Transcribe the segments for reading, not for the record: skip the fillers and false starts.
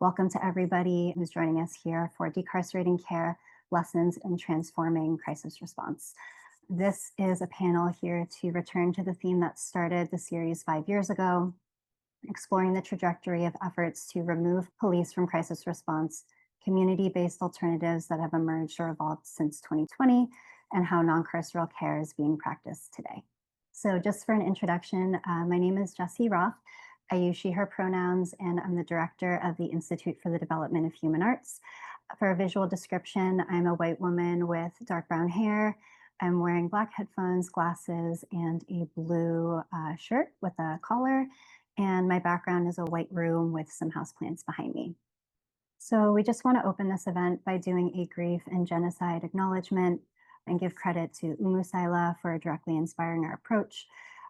Welcome to everybody who's joining us here for Decarcerating Care Lessons in Transforming Crisis Response. This is a panel here to return to the theme that started the series 5 years ago, exploring the trajectory of efforts to remove police from crisis response, community-based alternatives that have emerged or evolved since 2020, and how non-carceral care is being practiced today. So just for an introduction, my name is Jessie Roth. I use she, her pronouns, and I'm the director of the Institute for the Development of Human Arts. For a visual description, I'm a white woman with dark brown hair. I'm wearing black headphones, glasses, and a blue shirt with a collar. And my background is a white room with some houseplants behind me. So we just want to open this event by doing a grief and genocide acknowledgement and give credit to Umu Saila for directly inspiring our approach.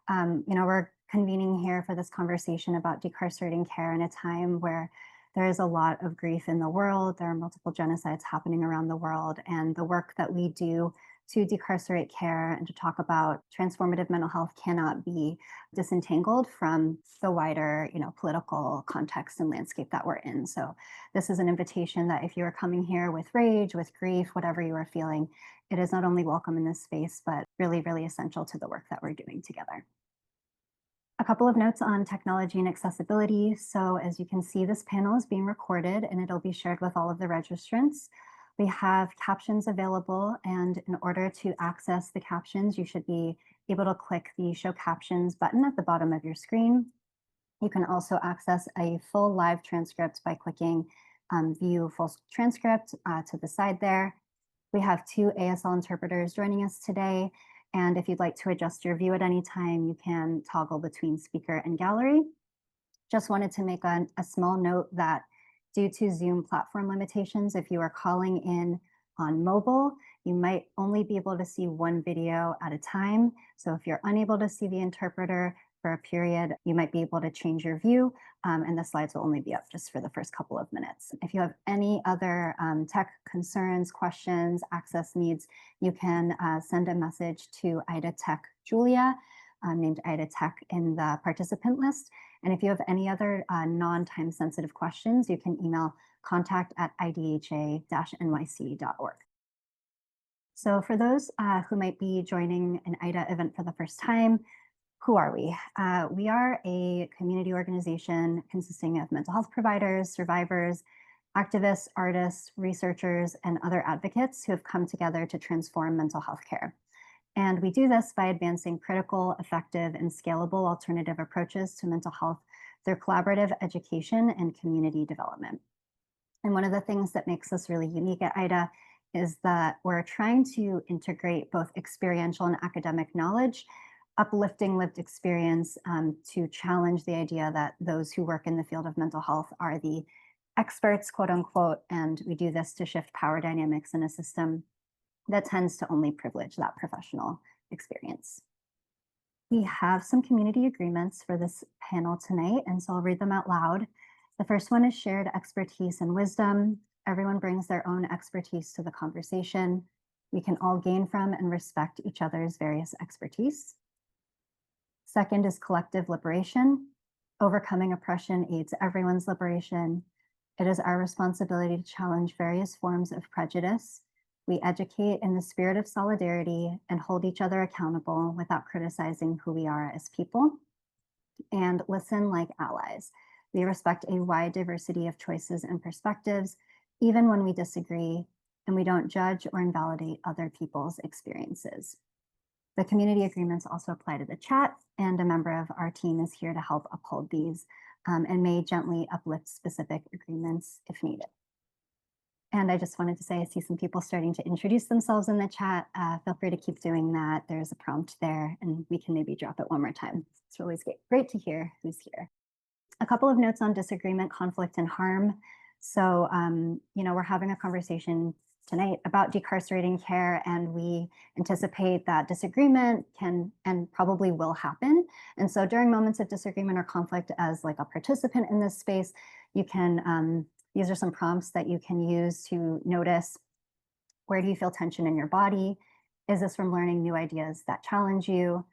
We're convening here for this conversation about decarcerating care in a time where there is a lot of grief in the world. There are multiple genocides happening around the world, and the work that we do to decarcerate care and to talk about transformative mental health cannot be disentangled from the wider, political context and landscape that we're in. So this is an invitation that if you are coming here with rage, with grief, whatever you are feeling, it is not only welcome in this space, but really, really essential to the work that we're doing together. A couple of notes on technology and accessibility. So as you can see, this panel is being recorded and it'll be shared with all of the registrants. We have captions available, and in order to access the captions, you should be able to click the Show Captions button at the bottom of your screen. You can also access a full live transcript by clicking View Full Transcript to the side there. We have 2 ASL interpreters joining us today, and if you'd like to adjust your view at any time, you can toggle between speaker and gallery. Just wanted to make a small note that due to Zoom platform limitations, if you are calling in on mobile, you might only be able to see one video at a time. So if you're unable to see the interpreter for a period, you might be able to change your view, and the slides will only be up just for the first couple of minutes. If you have any other tech concerns, questions, access needs, you can send a message to IDHA Tech Julia, named IDHA Tech in the participant list. And if you have any other non-time sensitive questions, you can email contact@idha-nyc.org. So for those who might be joining an IDHA event for the first time, who are we? We are a community organization consisting of mental health providers, survivors, activists, artists, researchers, and other advocates who have come together to transform mental health care. And we do this by advancing critical, effective, and scalable alternative approaches to mental health through collaborative education and community development. And one of the things that makes us really unique at IDHA is that we're trying to integrate both experiential and academic knowledge, uplifting lived experience to challenge the idea that those who work in the field of mental health are the experts, quote unquote, and we do this to shift power dynamics in a system that tends to only privilege that professional experience. We have some community agreements for this panel tonight, and so I'll read them out loud. The first one is shared expertise and wisdom. Everyone brings their own expertise to the conversation. We can all gain from and respect each other's various expertise. Second is collective liberation. Overcoming oppression aids everyone's liberation. It is our responsibility to challenge various forms of prejudice. We educate in the spirit of solidarity and hold each other accountable without criticizing who we are as people. And listen like allies. We respect a wide diversity of choices and perspectives, even when we disagree, and we don't judge or invalidate other people's experiences. The community agreements also apply to the chat, and a member of our team is here to help uphold these and may gently uplift specific agreements if needed. And I just wanted to say, I see some people starting to introduce themselves in the chat. Feel free to keep doing that. There's a prompt there, and we can maybe drop it one more time. It's really great to hear who's here. A couple of notes on disagreement, conflict, and harm. So, we're having a conversation tonight about decarcerating care, and we anticipate that disagreement can and probably will happen. And so during moments of disagreement or conflict as like a participant in this space, you can, these are some prompts that you can use to notice, where do you feel tension in your body? Is this from learning new ideas that challenge you?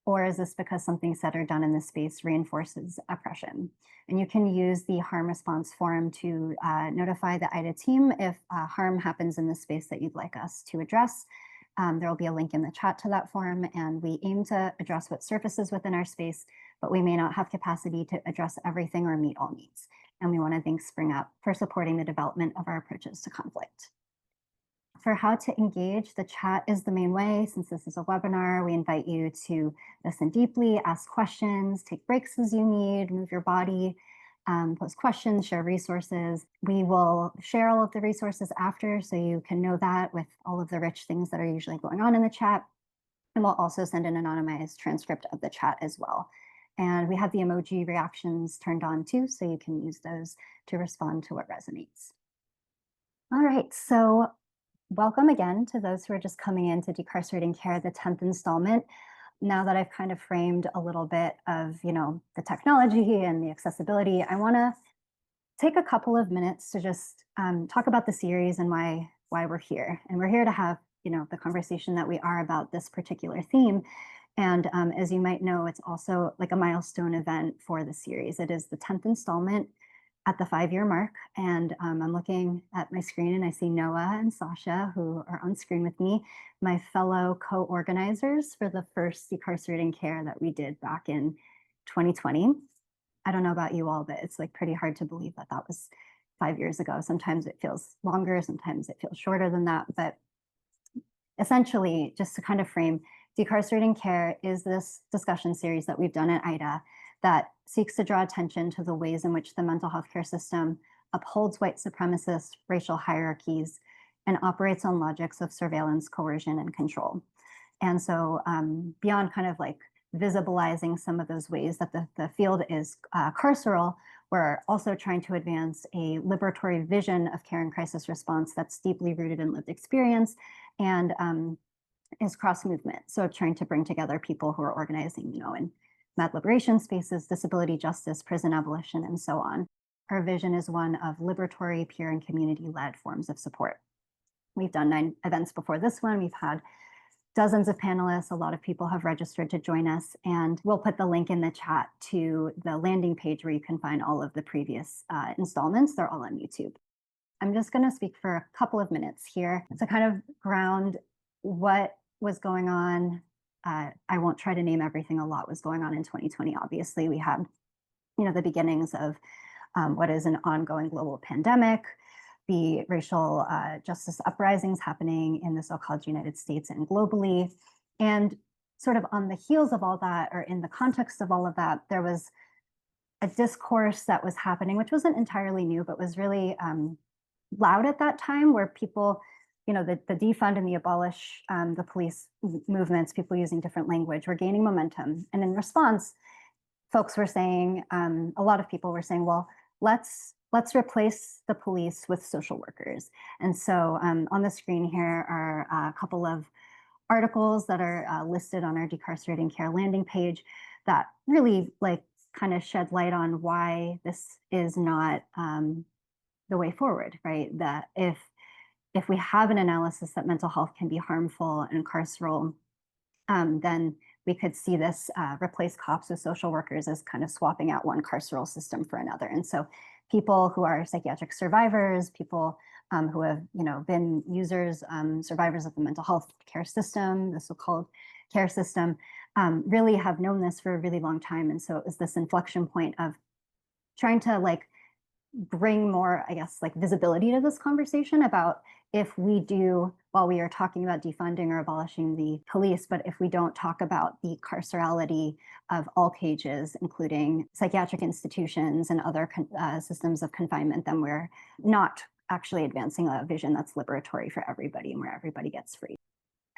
Or is this because something said or done in this space reinforces oppression? And you can use the harm response form to notify the IDHA team if harm happens in the space that you'd like us to address. There will be a link in the chat to that form, and we aim to address what surfaces within our space, but we may not have capacity to address everything or meet all needs. And we want to thank Spring Up for supporting the development of our approaches to conflict. For how to engage, the chat is the main way. Since this is a webinar, we invite you to listen deeply, ask questions, take breaks as you need, move your body, post questions, share resources. We will share all of the resources after, so you can know that with all of the rich things that are usually going on in the chat. And we'll also send an anonymized transcript of the chat as well. And we have the emoji reactions turned on too, so you can use those to respond to what resonates. All right, so welcome again to those who are just coming in to Decarcerating Care, the 10th installment. Now that I've kind of framed a little bit of, the technology and the accessibility, I want to take a couple of minutes to just talk about the series and why we're here. And we're here to have, the conversation that we are about this particular theme. And as you might know, it's also like a milestone event for the series. It is the 10th installment at the 5-year mark. And I'm looking at my screen and I see Noah and Sasha, who are on screen with me, my fellow co-organizers for the first Decarcerating Care that we did back in 2020. I don't know about you all, but it's like pretty hard to believe that that was 5 years ago. Sometimes it feels longer, sometimes it feels shorter than that. But essentially, just to kind of frame, Decarcerating Care is this discussion series that we've done at IDHA that seeks to draw attention to the ways in which the mental health care system upholds white supremacist racial hierarchies and operates on logics of surveillance, coercion, and control. And so beyond kind of like visibilizing some of those ways that the field is carceral, we're also trying to advance a liberatory vision of care and crisis response that's deeply rooted in lived experience and is cross-movement. So trying to bring together people who are organizing, in med liberation spaces, disability justice, prison abolition, and so on. Our vision is one of liberatory, peer, and community-led forms of support. We've done 9 events before this one. We've had dozens of panelists. A lot of people have registered to join us, and we'll put the link in the chat to the landing page where you can find all of the previous installments. They're all on YouTube. I'm just going to speak for a couple of minutes here to kind of ground what was going on. I won't try to name everything. A lot was going on in 2020. Obviously, we had, the beginnings of what is an ongoing global pandemic, the racial justice uprisings happening in the so-called United States and globally. And sort of on the heels of all that, or in the context of all of that, there was a discourse that was happening, which wasn't entirely new, but was really loud at that time, where people, the defund and the abolish the police movements, people using different language, were gaining momentum. And in response, folks were saying, a lot of people were saying, well, let's replace the police with social workers. And so on the screen here are a couple of articles that are listed on our Decarcerating Care landing page that really kind of shed light on why this is not the way forward, right? That if we have an analysis that mental health can be harmful and carceral, then we could see this replace cops with social workers as kind of swapping out one carceral system for another. And so people who are psychiatric survivors, people who have been users, survivors of the mental health care system, the so-called care system, really have known this for a really long time. And so it was this inflection point of trying to bring more, visibility to this conversation about if we do, while we are talking about defunding or abolishing the police, but if we don't talk about the carcerality of all cages, including psychiatric institutions and other systems of confinement, then we're not actually advancing a vision that's liberatory for everybody and where everybody gets free.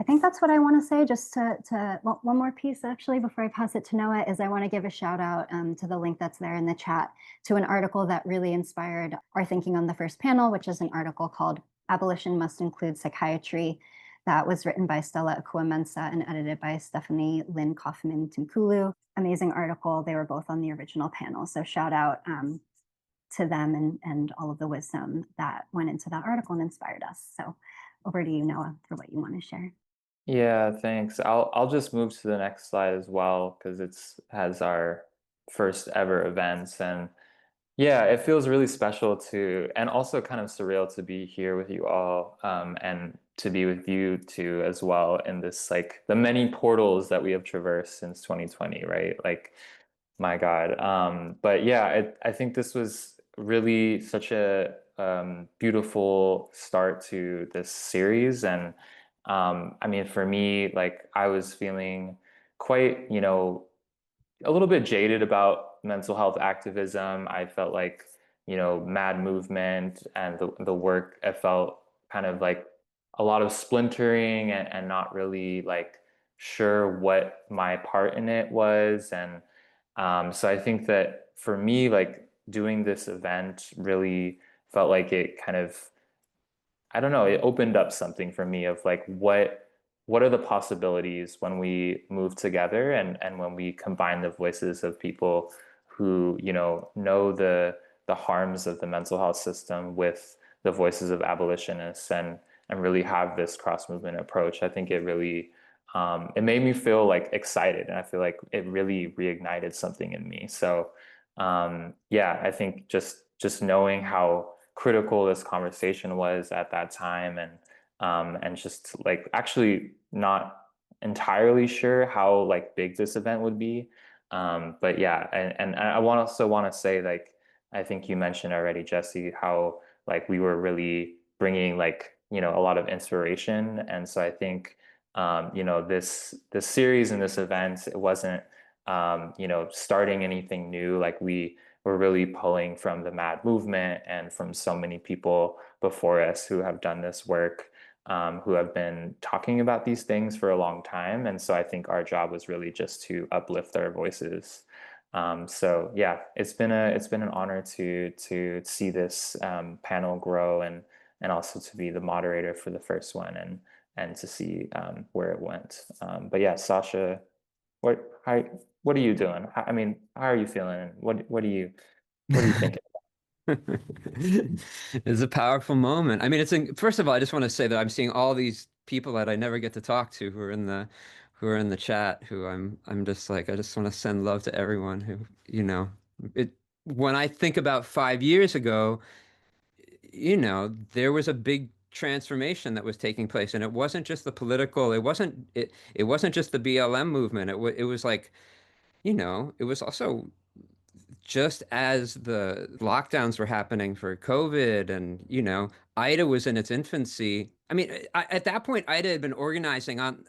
I think that's what I want to say. Just well, one more piece actually before I pass it to Noah is I want to give a shout out to the link that's there in the chat to an article that really inspired our thinking on the first panel, which is an article called Abolition Must Include Psychiatry, that was written by Stella Akua-Mensah and edited by Stephanie Lynn Kaufman-Tunkulu. Amazing article. They were both on the original panel. So shout out to them and all of the wisdom that went into that article and inspired us. So over to you, Noah, for what you want to share. Yeah, thanks. I'll just move to the next slide as well because it's has our first ever events. And yeah, it feels really special to, and also kind of surreal to be here with you all, and to be with you too as well in this, like, the many portals that we have traversed since 2020, right? Like, my God. But yeah, I think this was really such a beautiful start to this series. And I mean, for me, like, I was feeling quite, a little bit jaded about mental health activism. I felt like, Mad Movement and the work, I felt kind of like a lot of splintering, and not really like sure what my part in it was. And so I think that for me, like, doing this event really felt like it kind of, I don't know, it opened up something for me of like what are the possibilities when we move together, and when we combine the voices of people who, know the harms of the mental health system with the voices of abolitionists, and really have this cross movement approach. I think it really it made me feel like excited, and I feel like it really reignited something in me. So yeah, I think just knowing how critical this conversation was at that time, and just like actually not entirely sure how like big this event would be. But yeah, and I also want to say, like, I think you mentioned already, Jesse, how like we were really bringing, like, a lot of inspiration. And so I think this series and this event, it wasn't starting anything new. Like, we were really pulling from the Mad Movement and from so many people before us who have done this work, who have been talking about these things for a long time. And so I think our job was really just to uplift our voices. So yeah, it's been an honor to see this panel grow, and also to be the moderator for the first one, and to see where it went. But yeah, Sasha, how what are you doing? I mean, how are you feeling? And what are you thinking? It's a powerful moment. I mean, first of all, I just want to say that I'm seeing all these people that I never get to talk to who are in the chat, who I'm just like, I just want to send love to everyone who, it when I think about 5 years ago, there was a big transformation that was taking place, and it wasn't just the political, it wasn't just the BLM movement. It was like, it was also just as the lockdowns were happening for COVID, and IDA was in its infancy. I mean, at that point, IDA had been organizing on,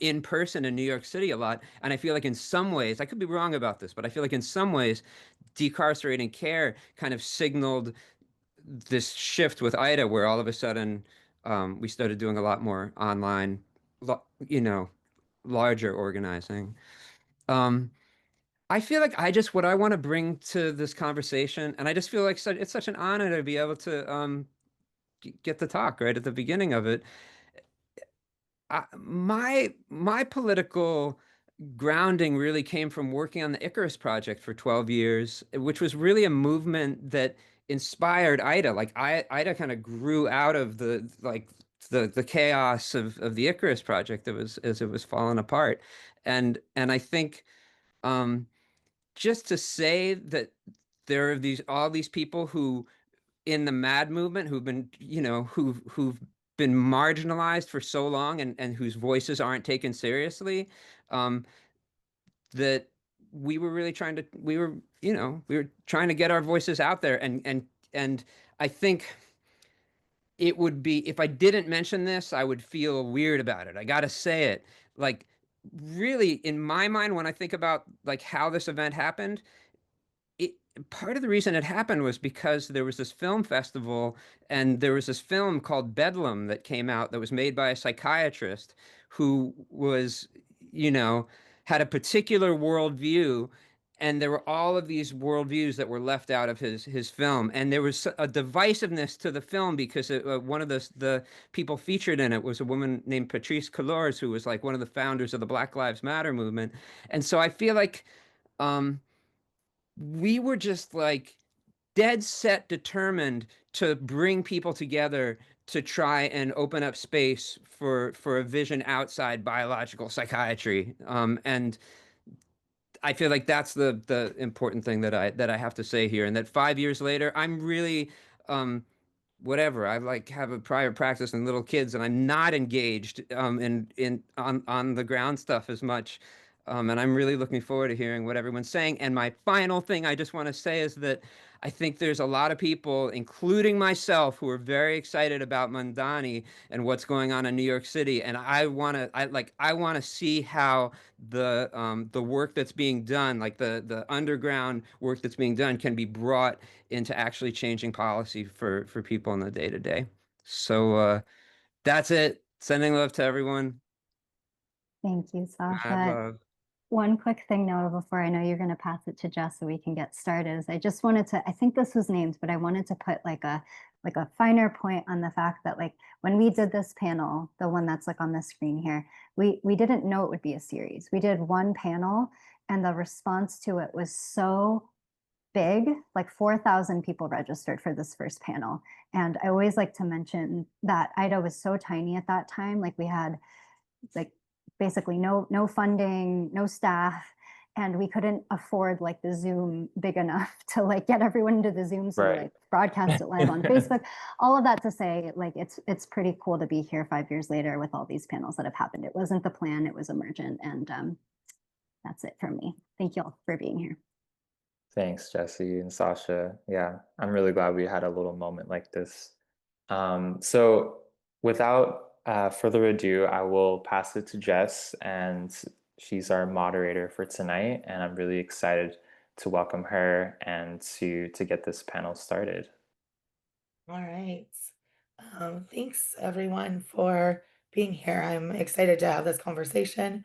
in person in New York City a lot. And I feel like in some ways, I could be wrong about this, but I feel like in some ways, decarcerating care kind of signaled this shift with IDA, where all of a sudden we started doing a lot more online, lo- you know, larger organizing. Um, I feel like what I want to bring to this conversation, and I just feel like it's such an honor to be able to get the talk right at the beginning of it. My political grounding really came from working on the Icarus Project for 12 years, which was really a movement that inspired IDA. Like, IDA kind of grew out of the chaos of the Icarus Project that was as it was falling apart, and I think. Um, just to say that there are all these people who in the mad movement who've been who've been marginalized for so long, and whose voices aren't taken seriously, um, that we were really trying to we were trying to get our voices out there, and I think it would be, if I didn't mention this, I would feel weird about it. I gotta say it. Like, really, in my mind, when I think about like how this event happened, it part of the reason it happened was because there was this film festival, and there was this film called Bedlam that came out, that was made by a psychiatrist who was, you know, had a particular worldview, and there were all of these worldviews that were left out of his film, and there was a divisiveness to the film because one of the people featured in it was a woman named Patrice Cullors, who was like one of the founders of the Black Lives Matter movement, and so I feel like. Um, we were just like dead set determined to bring people together to try and open up space for a vision outside biological psychiatry. And I feel like that's the important thing that I have to say here, and that 5 years later, I'm really whatever. I like have a prior practice in little kids, and I'm not engaged in on the ground stuff as much. And I'm really looking forward to hearing what everyone's saying. And my final thing I just want to say is that I think there's a lot of people, including myself, who are very excited about Mandani and what's going on in New York City. And I want to see how the work that's being done, like the underground work that's being done, can be brought into actually changing policy for people in the day to day. So that's it. Sending love to everyone. Thank you, Mad Sasha. love. One quick thing though, before I know you're going to pass it to Jess so we can get started, is I just wanted to, I think this was named, but I wanted to put like a finer point on the fact that like when we did this panel, the one that's like on the screen here, we didn't know it would be a series. We did one panel and the response to it was so big, like 4,000 people registered for this first panel. And I always like to mention that IDHA was so tiny at that time. Like we had like basically no funding, no staff, and we couldn't afford like the Zoom big enough to like get everyone into the Zoom, so Right. like broadcast it live on Facebook. All of that to say, like it's pretty cool to be here 5 years later with all these panels that have happened. It wasn't the plan, it was emergent, and that's it from me. Thank you all for being here. Thanks, Jesse and Sasha. Yeah, I'm really glad we had a little moment like this. So without further ado, I will pass it to Jess, and she's our moderator for tonight, and I'm really excited to welcome her and to get this panel started. All right. Thanks everyone for being here. I'm excited to have this conversation.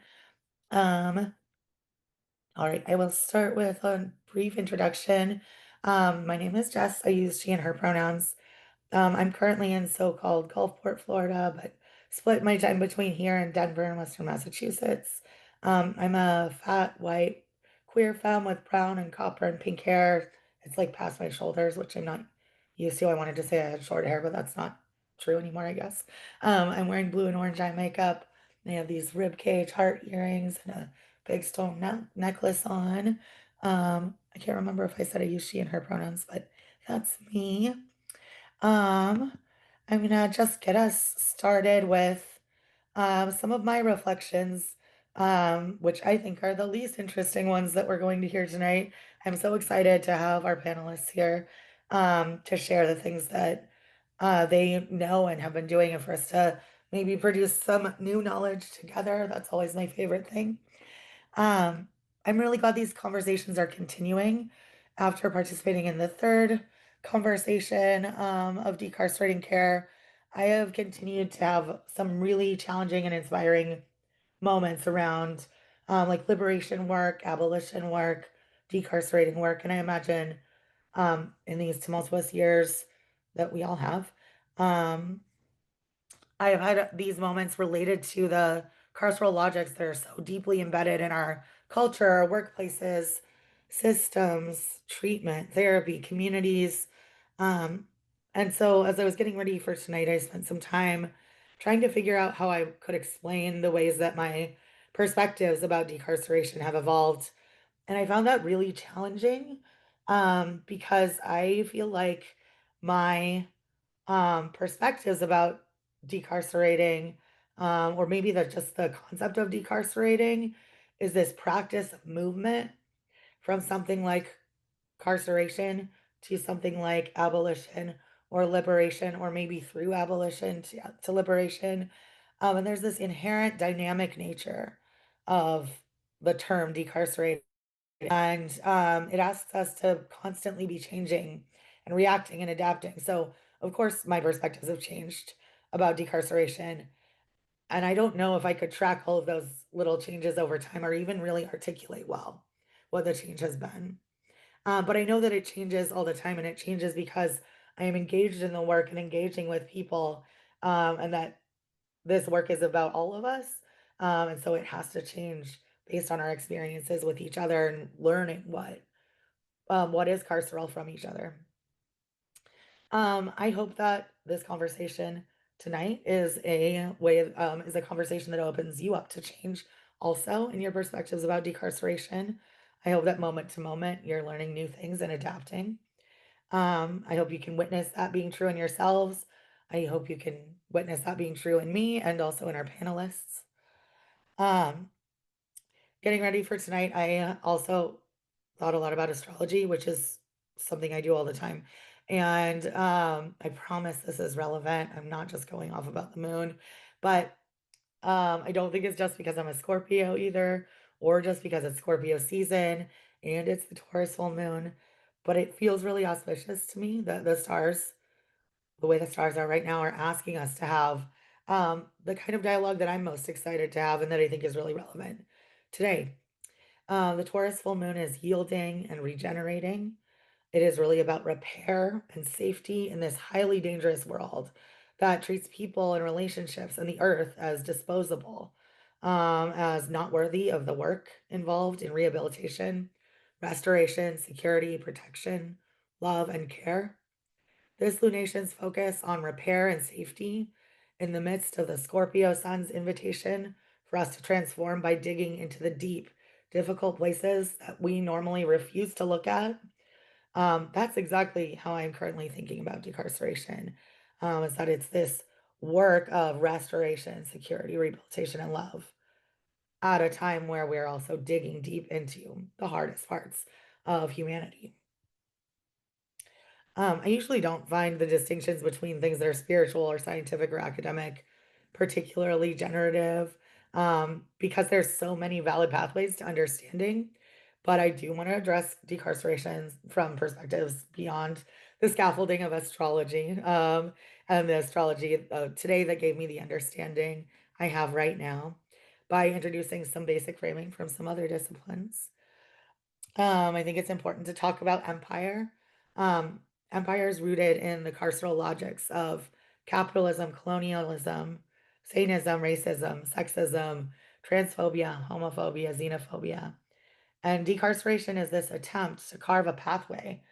All right, I will start with a brief introduction. My name is Jess. I use she and her pronouns. I'm currently in so-called Gulfport, Florida, but split my time between here and Denver and Western Massachusetts. I'm a fat, white, queer femme with brown and copper and pink hair. It's like past my shoulders, which I'm not used to. I wanted to say I had short hair, but that's not true anymore, I guess. I'm wearing blue and orange eye makeup. I have these rib cage heart earrings and a big stone necklace on. I can't remember if I said I use she and her pronouns, but that's me. Um, I'm gonna just get us started with some of my reflections, which I think are the least interesting ones that we're going to hear tonight. I'm so excited to have our panelists here to share the things that they know and have been doing, and for us to maybe produce some new knowledge together. That's always my favorite thing. Um, I'm really glad these conversations are continuing after participating in the third conversation of decarcerating care. I have continued to have some really challenging and inspiring moments around like liberation work, abolition work, decarcerating work, and I imagine in these tumultuous years that we all have. Um, I have had these moments related to the carceral logics that are so deeply embedded in our culture, our workplaces, systems, treatment, therapy, communities. Um, and so, as I was getting ready for tonight, I spent some time trying to figure out how I could explain the ways that my perspectives about decarceration have evolved. And I found that really challenging because I feel like my perspectives about decarcerating, or maybe just the concept of decarcerating, is this practice of movement from something like carceration to something like abolition or liberation, or maybe through abolition to liberation. And there's this inherent dynamic nature of the term decarcerate, and it asks us to constantly be changing and reacting and adapting. So, of course, my perspectives have changed about decarceration, and I don't know if I could track all of those little changes over time or even really articulate well what the change has been. But I know that it changes all the time, and it changes because I am engaged in the work and engaging with people, and that this work is about all of us. And so it has to change based on our experiences with each other and learning what is carceral from each other. I hope that this conversation tonight is a way of, is a conversation that opens you up to change also in your perspectives about decarceration. I hope that moment to moment you're learning new things and adapting. I hope you can witness that being true in yourselves. I hope you can witness that being true in me and also in our panelists. Um, Getting ready for tonight, I also thought a lot about astrology, which is something I do all the time. And I promise this is relevant. I'm not just going off about the moon, but I don't think it's just because I'm a Scorpio either, or just because it's Scorpio season and it's the Taurus full moon. But it feels really auspicious to me that the stars, the way the stars are right now, are asking us to have the kind of dialogue that I'm most excited to have and that I think is really relevant today. The Taurus full moon is yielding and regenerating. It is really about repair and safety in this highly dangerous world that treats people and relationships and the earth as disposable, as not worthy of the work involved in rehabilitation, restoration, security, protection, love, and care. This lunation's focus on repair and safety in the midst of the Scorpio sun's invitation for us to transform by digging into the deep, difficult places that we normally refuse to look at. That's exactly how I'm currently thinking about decarceration. Is that it's this work of restoration, security, rehabilitation, and love at a time where we're also digging deep into the hardest parts of humanity. I usually don't find the distinctions between things that are spiritual or scientific or academic particularly generative, because there's so many valid pathways to understanding. But I do want to address decarceration from perspectives beyond the scaffolding of astrology, and the astrology today that gave me the understanding I have right now by introducing some basic framing from some other disciplines. I think it's important to talk about empire. Um, Empire is rooted in the carceral logics of capitalism, colonialism, Satanism, racism, sexism, transphobia, homophobia, xenophobia. And decarceration is this attempt to carve a pathway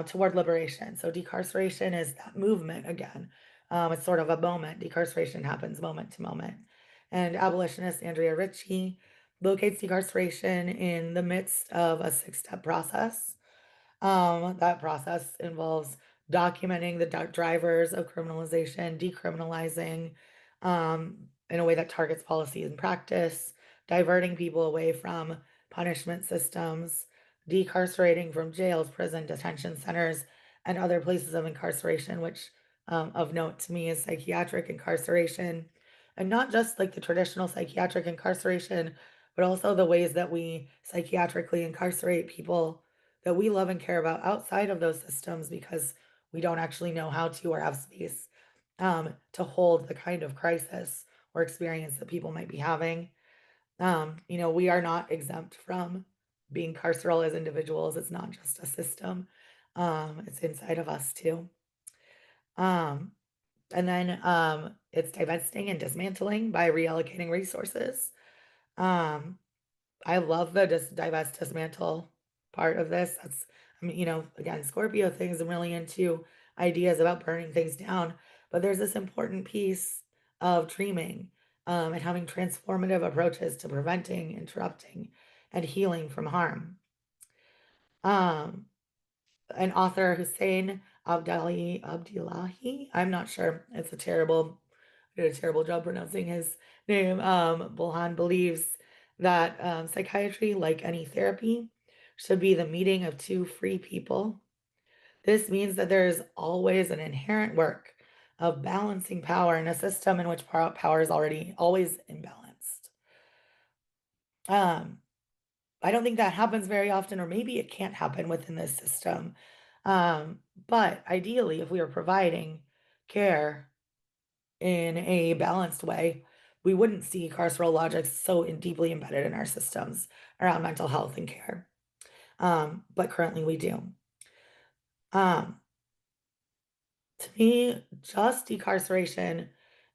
toward liberation. So decarceration is that movement again. It's sort of a moment. Decarceration happens moment to moment. And abolitionist Andrea Ritchie locates decarceration in the midst of a six-step process. That process involves documenting the drivers of criminalization, decriminalizing in a way that targets policy and practice, diverting people away from punishment systems, decarcerating from jails, prison, detention centers, and other places of incarceration, which of note to me is psychiatric incarceration. And not just like the traditional psychiatric incarceration, but also the ways that we psychiatrically incarcerate people that we love and care about outside of those systems because we don't actually know how to or have space to hold the kind of crisis or experience that people might be having. We are not exempt from being carceral as individuals. It's not just a system. It's inside of us too. Um, and then it's divesting and dismantling by reallocating resources. Um, I love the divest, dismantle part of this. That's, I mean, again, Scorpio things, I'm really into ideas about burning things down, but there's this important piece of dreaming, and having transformative approaches to preventing, interrupting, and healing from harm. Um, an author, Hussein Abdillahi, I'm not sure. I did a terrible job pronouncing his name. Bulhan believes that psychiatry, like any therapy, should be the meeting of two free people. This means that there is always an inherent work of balancing power in a system in which power is already always imbalanced. Um, I don't think that happens very often, or maybe it can't happen within this system. But ideally, if we are providing care in a balanced way, we wouldn't see carceral logics so deeply embedded in our systems around mental health and care. But currently we do. Um, to me, just decarceration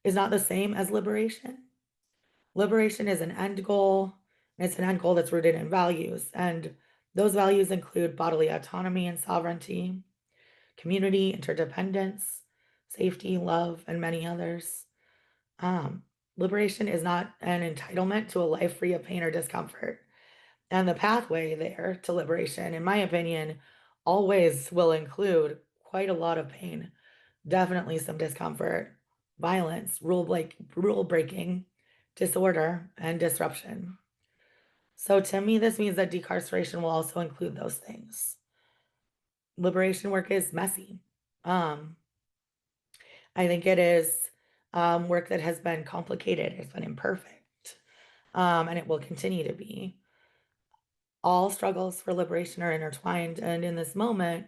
is not the same as liberation. Liberation is an end goal, and it's an end goal that's rooted in values. And those values include bodily autonomy and sovereignty, community, interdependence, safety, love, and many others. Liberation is not an entitlement to a life free of pain or discomfort. And the pathway there to liberation, in my opinion, always will include quite a lot of pain, definitely some discomfort, violence, rule breaking, disorder, and disruption. So to me, this means that decarceration will also include those things. Liberation work is messy. Um, I think it is work that has been complicated, it's been imperfect, and it will continue to be. All struggles for liberation are intertwined, and in this moment,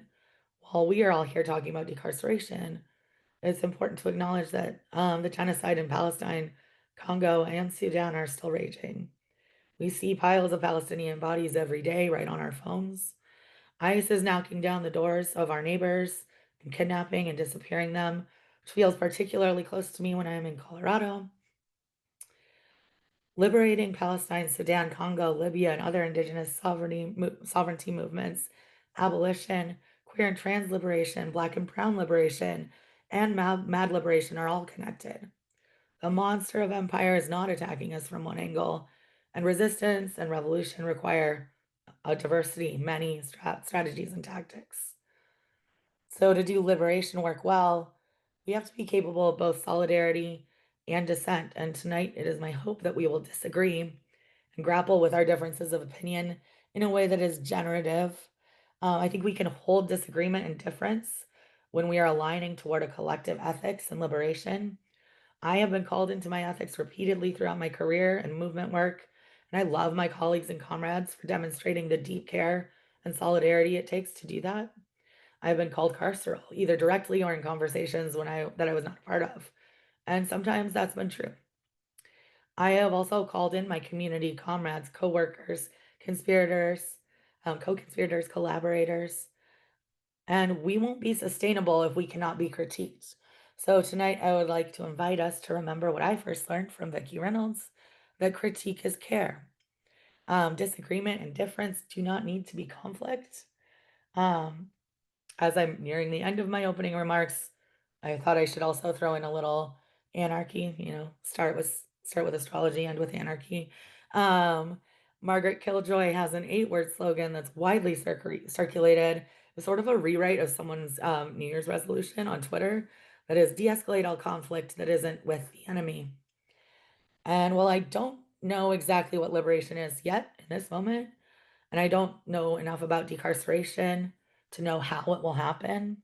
while we are all here talking about decarceration, it's important to acknowledge that the genocide in Palestine, Congo, and Sudan are still raging. We see piles of Palestinian bodies every day right on our phones. ICE is knocking down the doors of our neighbors and kidnapping and disappearing them, which feels particularly close to me when I'm in Colorado. Liberating Palestine, Sudan, Congo, Libya, and other indigenous sovereignty movements, abolition, queer and trans liberation, black and brown liberation, and mad liberation are all connected. The monster of empire is not attacking us from one angle, and resistance and revolution require a diversity, many strategies and tactics. So to do liberation work well, we have to be capable of both solidarity and dissent. And tonight it is my hope that we will disagree and grapple with our differences of opinion in a way that is generative. I think we can hold disagreement and difference when we are aligning toward a collective ethics and liberation. I have been called into my ethics repeatedly throughout my career and movement work, and I love my colleagues and comrades for demonstrating the deep care and solidarity it takes to do that. I've been called carceral, either directly or in conversations that I was not a part of. And sometimes that's been true. I have also called in my community comrades, co-workers, conspirators, co-conspirators, collaborators, and we won't be sustainable if we cannot be critiqued. So tonight I would like to invite us to remember what I first learned from Vicki Reynolds, that critique is care. Disagreement and difference do not need to be conflict. Um, as I'm nearing the end of my opening remarks, I thought I should also throw in a little anarchy, start with astrology, end with anarchy. Um, Margaret Killjoy has an 8-word slogan that's widely circulated. It's sort of a rewrite of someone's New Year's resolution on Twitter that is de-escalate all conflict that isn't with the enemy. And while I don't know exactly what liberation is yet in this moment, and I don't know enough about decarceration to know how it will happen,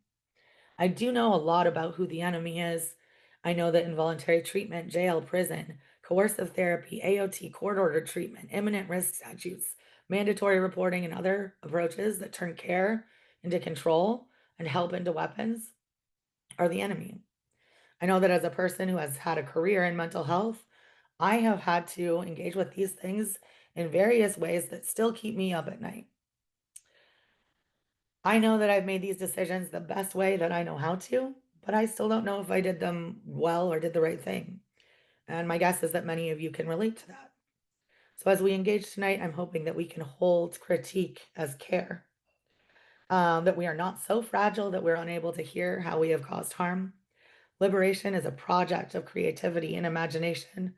I do know a lot about who the enemy is. I know that involuntary treatment, jail, prison, coercive therapy, AOT, court-ordered treatment, imminent risk statutes, mandatory reporting, and other approaches that turn care into control and help into weapons are the enemy. I know that as a person who has had a career in mental health, I have had to engage with these things in various ways that still keep me up at night. I know that I've made these decisions the best way that I know how to, but I still don't know if I did them well or did the right thing. And my guess is that many of you can relate to that. So as we engage tonight, I'm hoping that we can hold critique as care, that we are not so fragile that we're unable to hear how we have caused harm. Liberation is a project of creativity and imagination.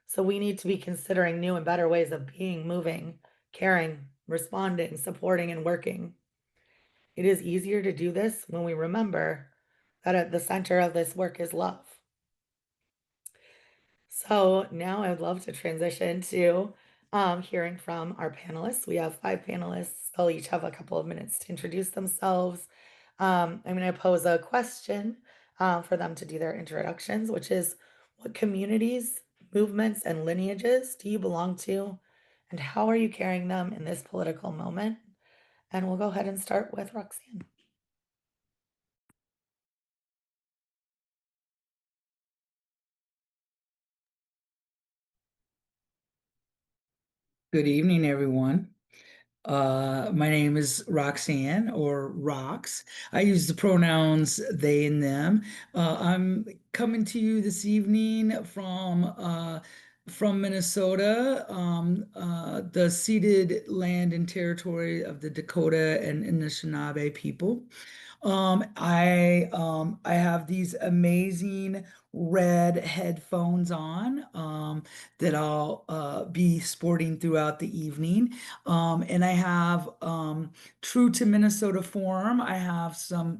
So we need to be considering new and better ways of being, moving, caring, responding, supporting, and working. It is easier to do this when we remember that at the center of this work is love. So now I would love to transition to hearing from our panelists. We have 5 panelists. They'll each have a couple of minutes to introduce themselves. I'm going to pose a question for them to do their introductions, which is, what communities, movements, and lineages do you belong to? And how are you carrying them in this political moment? And we'll go ahead and start with Roxanne. Good evening, everyone. My name is Roxanne, or Rox. I use the pronouns they and them. I'm coming to you this evening from Minnesota, the ceded land and territory of the Dakota and Anishinaabe people. I have these amazing red headphones on that I'll be sporting throughout the evening. And I have true to Minnesota form. I have some,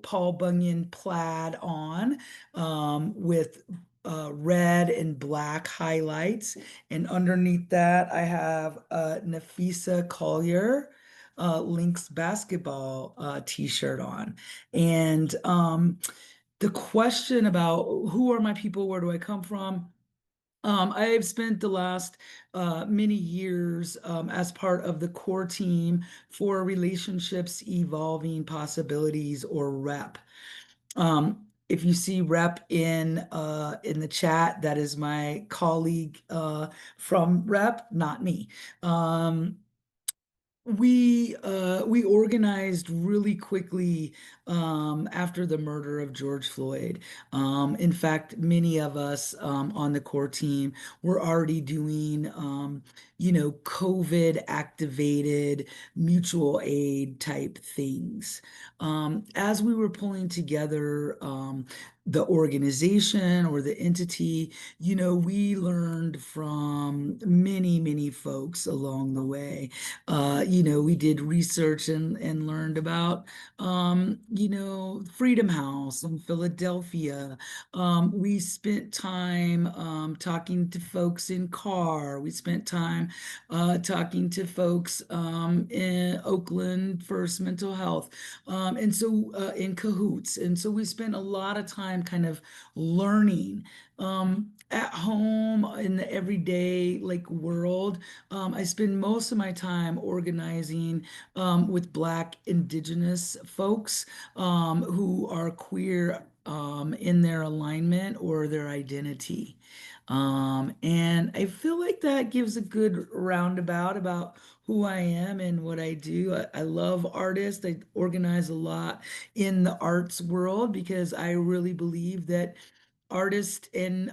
Paul Bunyan plaid on with red and black highlights. And underneath that, I have Napheesa Collier Lynx Basketball t-shirt on. And the question about who are my people, where do I come from? I've spent the last many years as part of the core team for Relationships Evolving Possibilities, or REP. If you see rep in the chat, that is my colleague from rep, not me. We organized really quickly after the murder of George Floyd. In fact, many of us on the core team were already doing, COVID activated mutual aid type things. As we were pulling together the organization or the entity, we learned from many, many folks along the way. We did research and learned about, Freedom House in Philadelphia. We spent time talking to folks in CAR. We spent time talking to folks in Oakland First Mental Health, and so in Cahoots. And so we spent a lot of time kind of learning at home in the everyday world. I spend most of my time organizing with Black Indigenous folks who are queer in their alignment or their identity. And I feel like that gives a good roundabout about who I am and what I do. I love artists. I organize a lot in the arts world because I really believe that artists and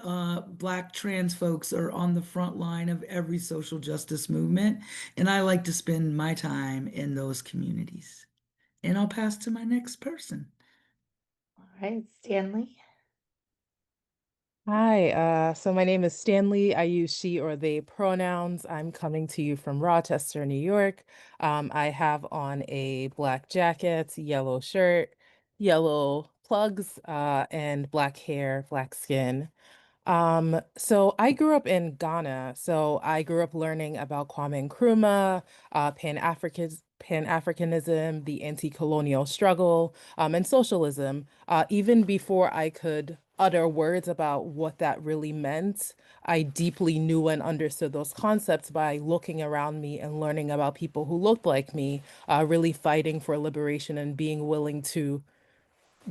Black trans folks are on the front line of every social justice movement. And I like to spend my time in those communities. And I'll pass to my next person. All right, Stanley. Hi, so my name is Stanley. I use she or they pronouns. I'm coming to you from Rochester, New York. I have on a black jacket, yellow shirt, yellow plugs, and black hair, black skin. So I grew up in Ghana. So I grew up learning about Kwame Nkrumah, Pan-Africanism, the anti-colonial struggle, and socialism. Even before I could utter words about what that really meant, I deeply knew and understood those concepts by looking around me and learning about people who looked like me, really fighting for liberation and being willing to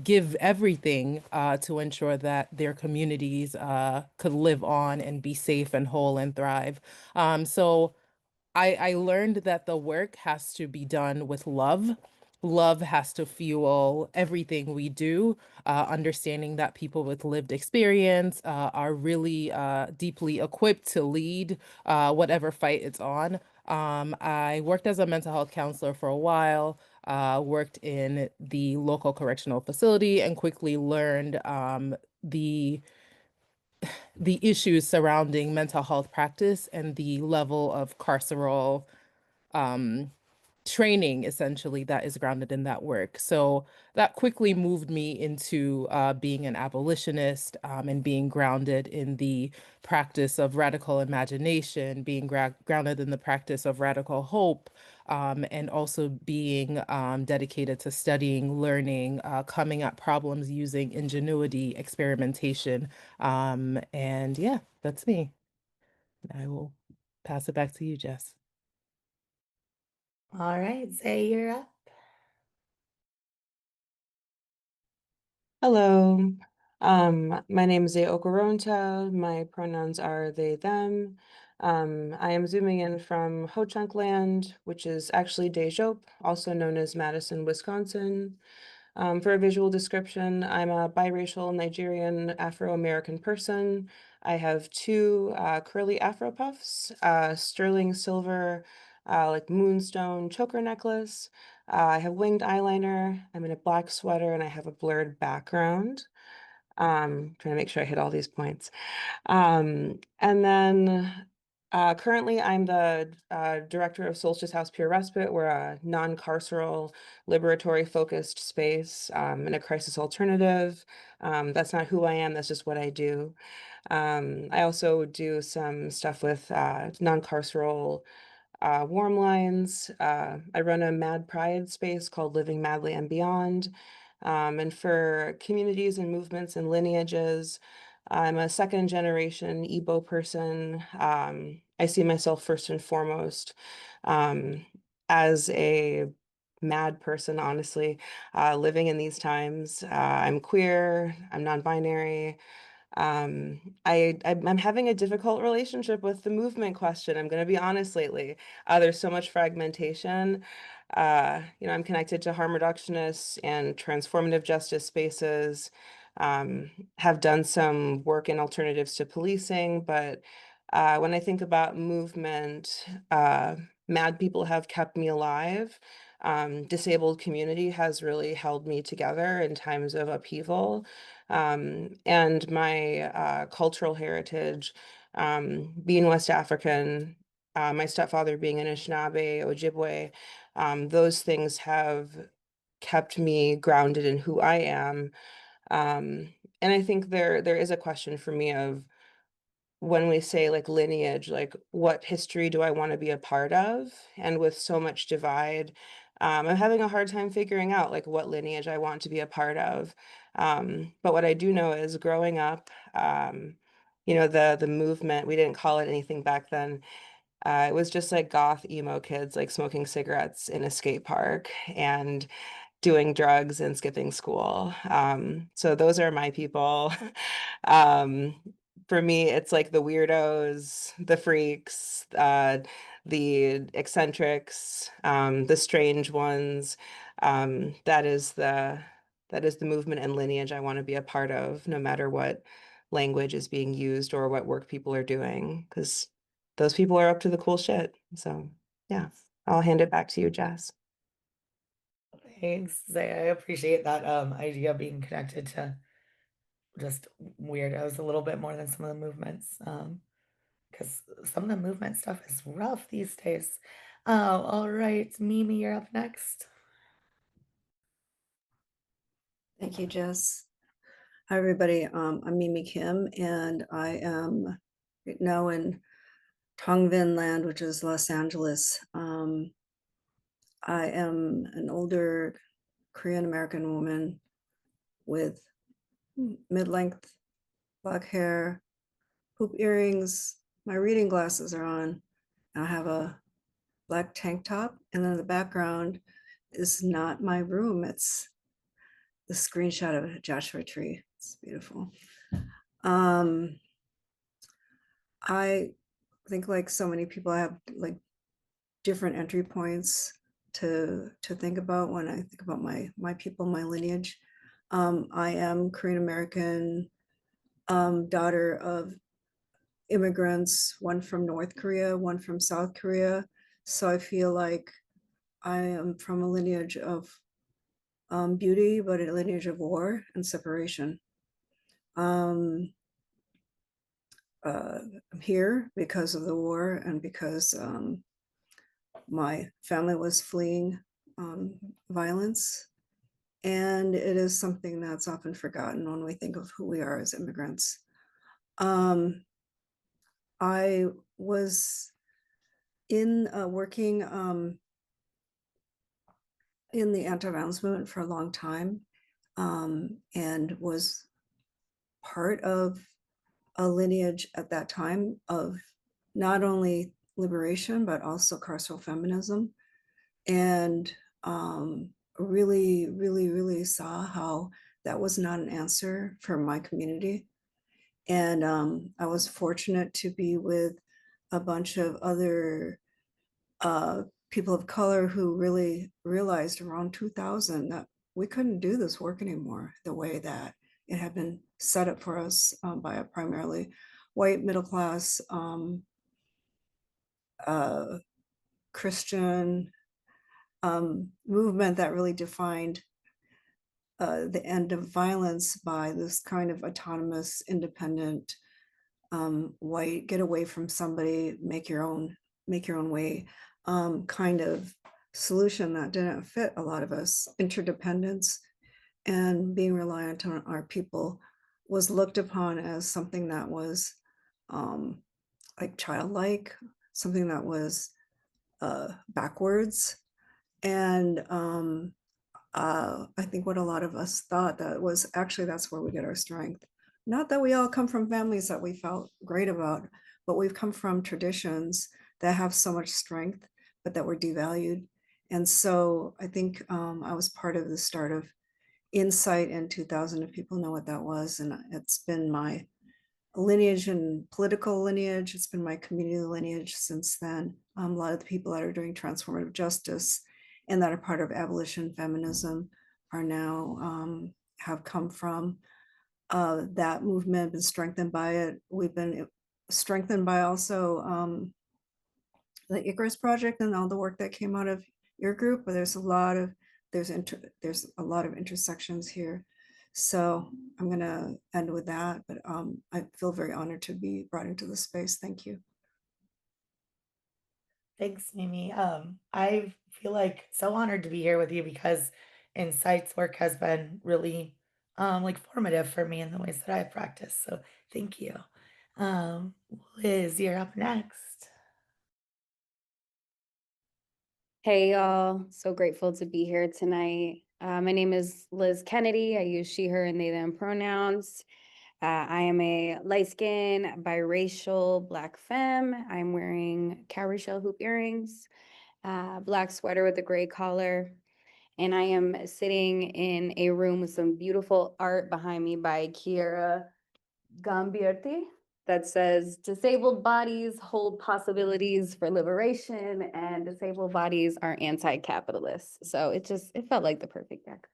give everything to ensure that their communities could live on and be safe and whole and thrive. So I learned that the work has to be done with love. Love has to fuel everything we do, understanding that people with lived experience are really deeply equipped to lead whatever fight it's on. I worked as a mental health counselor for a while, worked in the local correctional facility, and quickly learned the the issues surrounding mental health practice and the level of carceral um, training essentially that is grounded in that work. So that quickly moved me into being an abolitionist and being grounded in the practice of radical imagination, being grounded in the practice of radical hope, and also being dedicated to studying, learning, coming at problems using ingenuity, experimentation. And yeah, that's me. I will pass it back to you, Jess. All right, Zay, you're up. Hello. My name is Zay Okaronta. My pronouns are they, them. I am zooming in from Ho Chunk Land, which is actually Dejope, also known as Madison, Wisconsin. For a visual description, I'm a biracial Nigerian Afro-American person. I have two curly Afro puffs, sterling silver, like moonstone choker necklace, I have winged eyeliner. I'm in a black sweater and I have a blurred background. Trying to make sure I hit all these points. And then currently I'm the director of Solstice House Pure Respite. We're a non-carceral, liberatory focused space and a crisis alternative. That's not who I am, that's just what I do. I also do some stuff with non-carceral warm lines. I run a Mad Pride space called Living Madly and Beyond. And for communities and movements and lineages, I'm a second generation Igbo person. I see myself first and foremost as a mad person, honestly, living in these times. I'm queer, I'm non-binary. I'm having a difficult relationship with the movement question. I'm going to be honest lately. There's so much fragmentation. I'm connected to harm reductionists and transformative justice spaces, have done some work in alternatives to policing, but when I think about movement, mad people have kept me alive. Disabled community has really held me together in times of upheaval. And my cultural heritage, being West African, my stepfather being an Anishinaabe, Ojibwe, those things have kept me grounded in who I am. And I think there is a question for me of when we say like lineage, like what history do I want to be a part of? And with so much divide, I'm having a hard time figuring out like what lineage I want to be a part of. But what I do know is growing up, the movement, we didn't call it anything back then. It was just like goth emo kids like smoking cigarettes in a skate park and doing drugs and skipping school. So those are my people. um, for me, it's like the weirdos, the freaks, the eccentrics, the strange ones. That is the movement and lineage I want to be a part of, no matter what language is being used or what work people are doing, because those people are up to the cool shit. So yeah, I'll hand it back to you, Jess. Thanks. I appreciate that idea of being connected to just weirdos a little bit more than some of the movements. Because some of the movement stuff is rough these days. All right, Mimi, you're up next. Thank you, Jess. Hi, everybody. I'm Mimi Kim, and I am right now in Tongvan land, which is Los Angeles. I am an older Korean American woman with mid-length black hair, hoop earrings. My reading glasses are on. I have a black tank top, and then the background is not my room. It's the screenshot of a Joshua tree. It's beautiful. I think like so many people, I have like different entry points to think about when I think about my people, my lineage. I am Korean American, daughter of immigrants, one from North Korea, one from South Korea. So I feel like I am from a lineage of beauty, but a lineage of war and separation. I'm here because of the war and because my family was fleeing violence. And it is something that's often forgotten when we think of who we are as immigrants. I was working in the anti-violence movement for a long time, and was part of a lineage at that time of not only liberation, but also carceral feminism. And really, really, really saw how that was not an answer for my community. And I was fortunate to be with a bunch of other people of color who really realized around 2000 that we couldn't do this work anymore the way that it had been set up for us by a primarily white middle class Christian movement that really defined the end of violence by this kind of autonomous, independent, white, get away from somebody, make your own way kind of solution that didn't fit a lot of us. Interdependence and being reliant on our people was looked upon as something that was like childlike, something that was backwards. And I think what a lot of us thought that was actually that's where we get our strength. Not that we all come from families that we felt great about, but we've come from traditions that have so much strength, but that were devalued. And so I think I was part of the start of Insight in 2000, if people know what that was. And it's been my lineage and political lineage. It's been my community lineage since then. A lot of the people that are doing transformative justice and that are part of abolition feminism are now have come from that movement, been strengthened by it. We've been strengthened by also the Icarus Project and all the work that came out of your group, but there's a lot of intersections here. So I'm gonna end with that, but I feel very honored to be brought into the space. Thank you. Thanks, Mimi. I feel like so honored to be here with you because Insight's work has been really like formative for me in the ways that I've practiced. So thank you. Liz, you're up next. Hey y'all, so grateful to be here tonight. My name is Liz Kennedy. I use she, her, and they, them pronouns. I am a light-skinned, biracial Black femme. I'm wearing cowrie shell hoop earrings, black sweater with a gray collar, and I am sitting in a room with some beautiful art behind me by Kiera Gambierti that says, "Disabled bodies hold possibilities for liberation, and disabled bodies are anti-capitalist." So it felt like the perfect deck.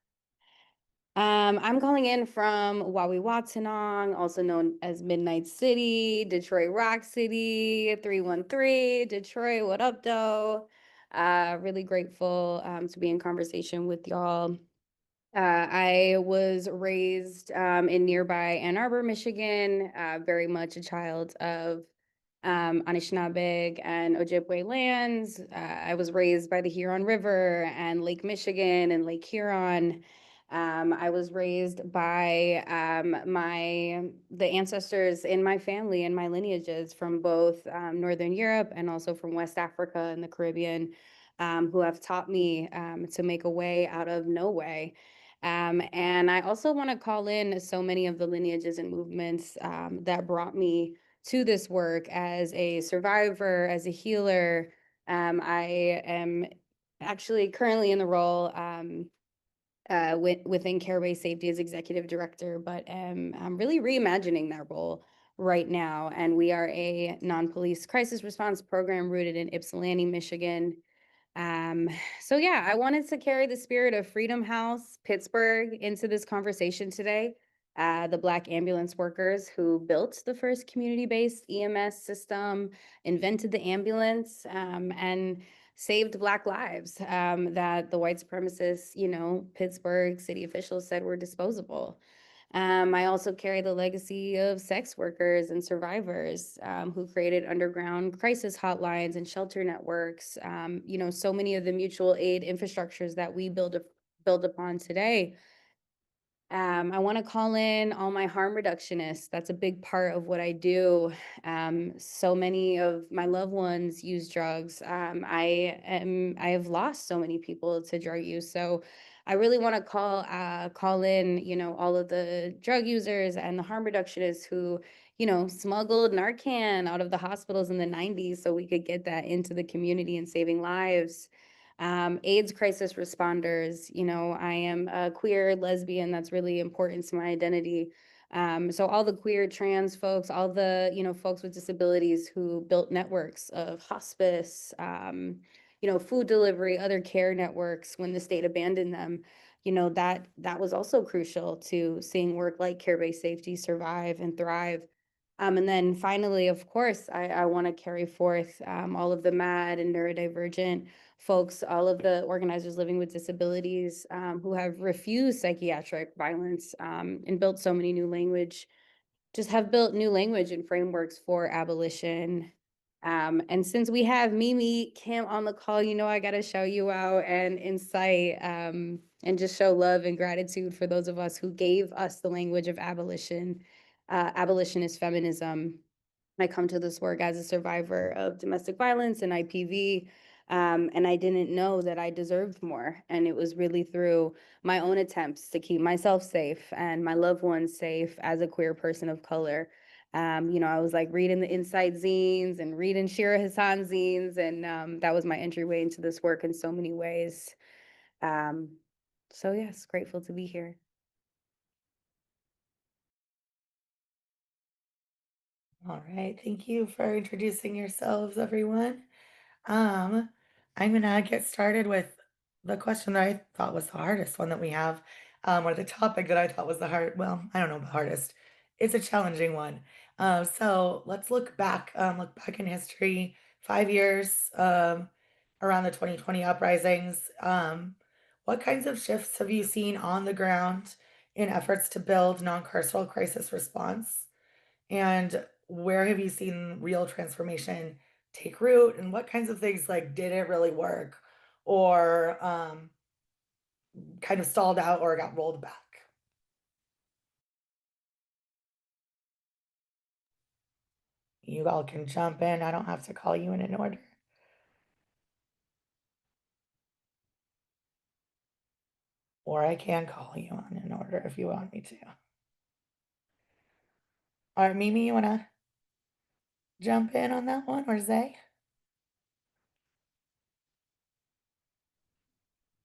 I'm calling in from Wawi-Watunong, also known as Midnight City, Detroit Rock City, 313, Detroit, what up, though? Really grateful to be in conversation with y'all. I was raised in nearby Ann Arbor, Michigan, very much a child of Anishinaabe and Ojibwe lands. I was raised by the Huron River and Lake Michigan and Lake Huron. I was raised by the ancestors in my family and my lineages from both Northern Europe and also from West Africa and the Caribbean, who have taught me to make a way out of no way. And I also want to call in so many of the lineages and movements that brought me to this work as a survivor, as a healer. I am actually currently in the role within Care-Based Safety as Executive Director, but I'm really reimagining that role right now. And we are a non-police crisis response program rooted in Ypsilanti, Michigan. So yeah, I wanted to carry the spirit of Freedom House, Pittsburgh into this conversation today. The Black ambulance workers who built the first community-based EMS system, invented the ambulance, and saved Black lives that the white supremacists, Pittsburgh city officials said were disposable. I also carry the legacy of sex workers and survivors who created underground crisis hotlines and shelter networks. So many of the mutual aid infrastructures that we build upon today. I want to call in all my harm reductionists. That's a big part of what I do. So many of my loved ones use drugs. I have lost so many people to drug use. So I really want to call in, all of the drug users and the harm reductionists who, smuggled Narcan out of the hospitals in the 90s so we could get that into the community and saving lives. AIDS crisis responders, I am a queer lesbian. That's really important to my identity. So all the queer trans folks, all the, folks with disabilities who built networks of hospice, food delivery, other care networks when the state abandoned them, that was also crucial to seeing work like Care-Based Safety survive and thrive. And then finally, of course, I want to carry forth all of the MAD and neurodivergent folks, all of the organizers living with disabilities who have refused psychiatric violence and built so many new language, just have built new language and frameworks for abolition. And since we have Mimi Kim on the call, you know I got to shout you out and incite and just show love and gratitude for those of us who gave us the language of abolition. Abolitionist feminism. I come to this work as a survivor of domestic violence and IPV, and I didn't know that I deserved more. And it was really through my own attempts to keep myself safe and my loved ones safe as a queer person of color. You know, I was like reading the Insight zines and reading Shira Hassan zines, and that was my entryway into this work in so many ways. So yes, grateful to be here. All right, thank you for introducing yourselves, everyone. I'm gonna get started with the question that I thought was the hardest one that we have, or the topic that I thought was the hard, well, I don't know the hardest. It's a challenging one. So let's look back in history, 5 years, around the 2020 uprisings. What kinds of shifts have you seen on the ground in efforts to build non-carceral crisis response? And where have you seen real transformation take root? And what kinds of things like didn't really work or kind of stalled out or got rolled back? You all can jump in. I don't have to call you in an order. Or I can call you on an order if you want me to. All right, Mimi, you want to jump in on that one, or Zay?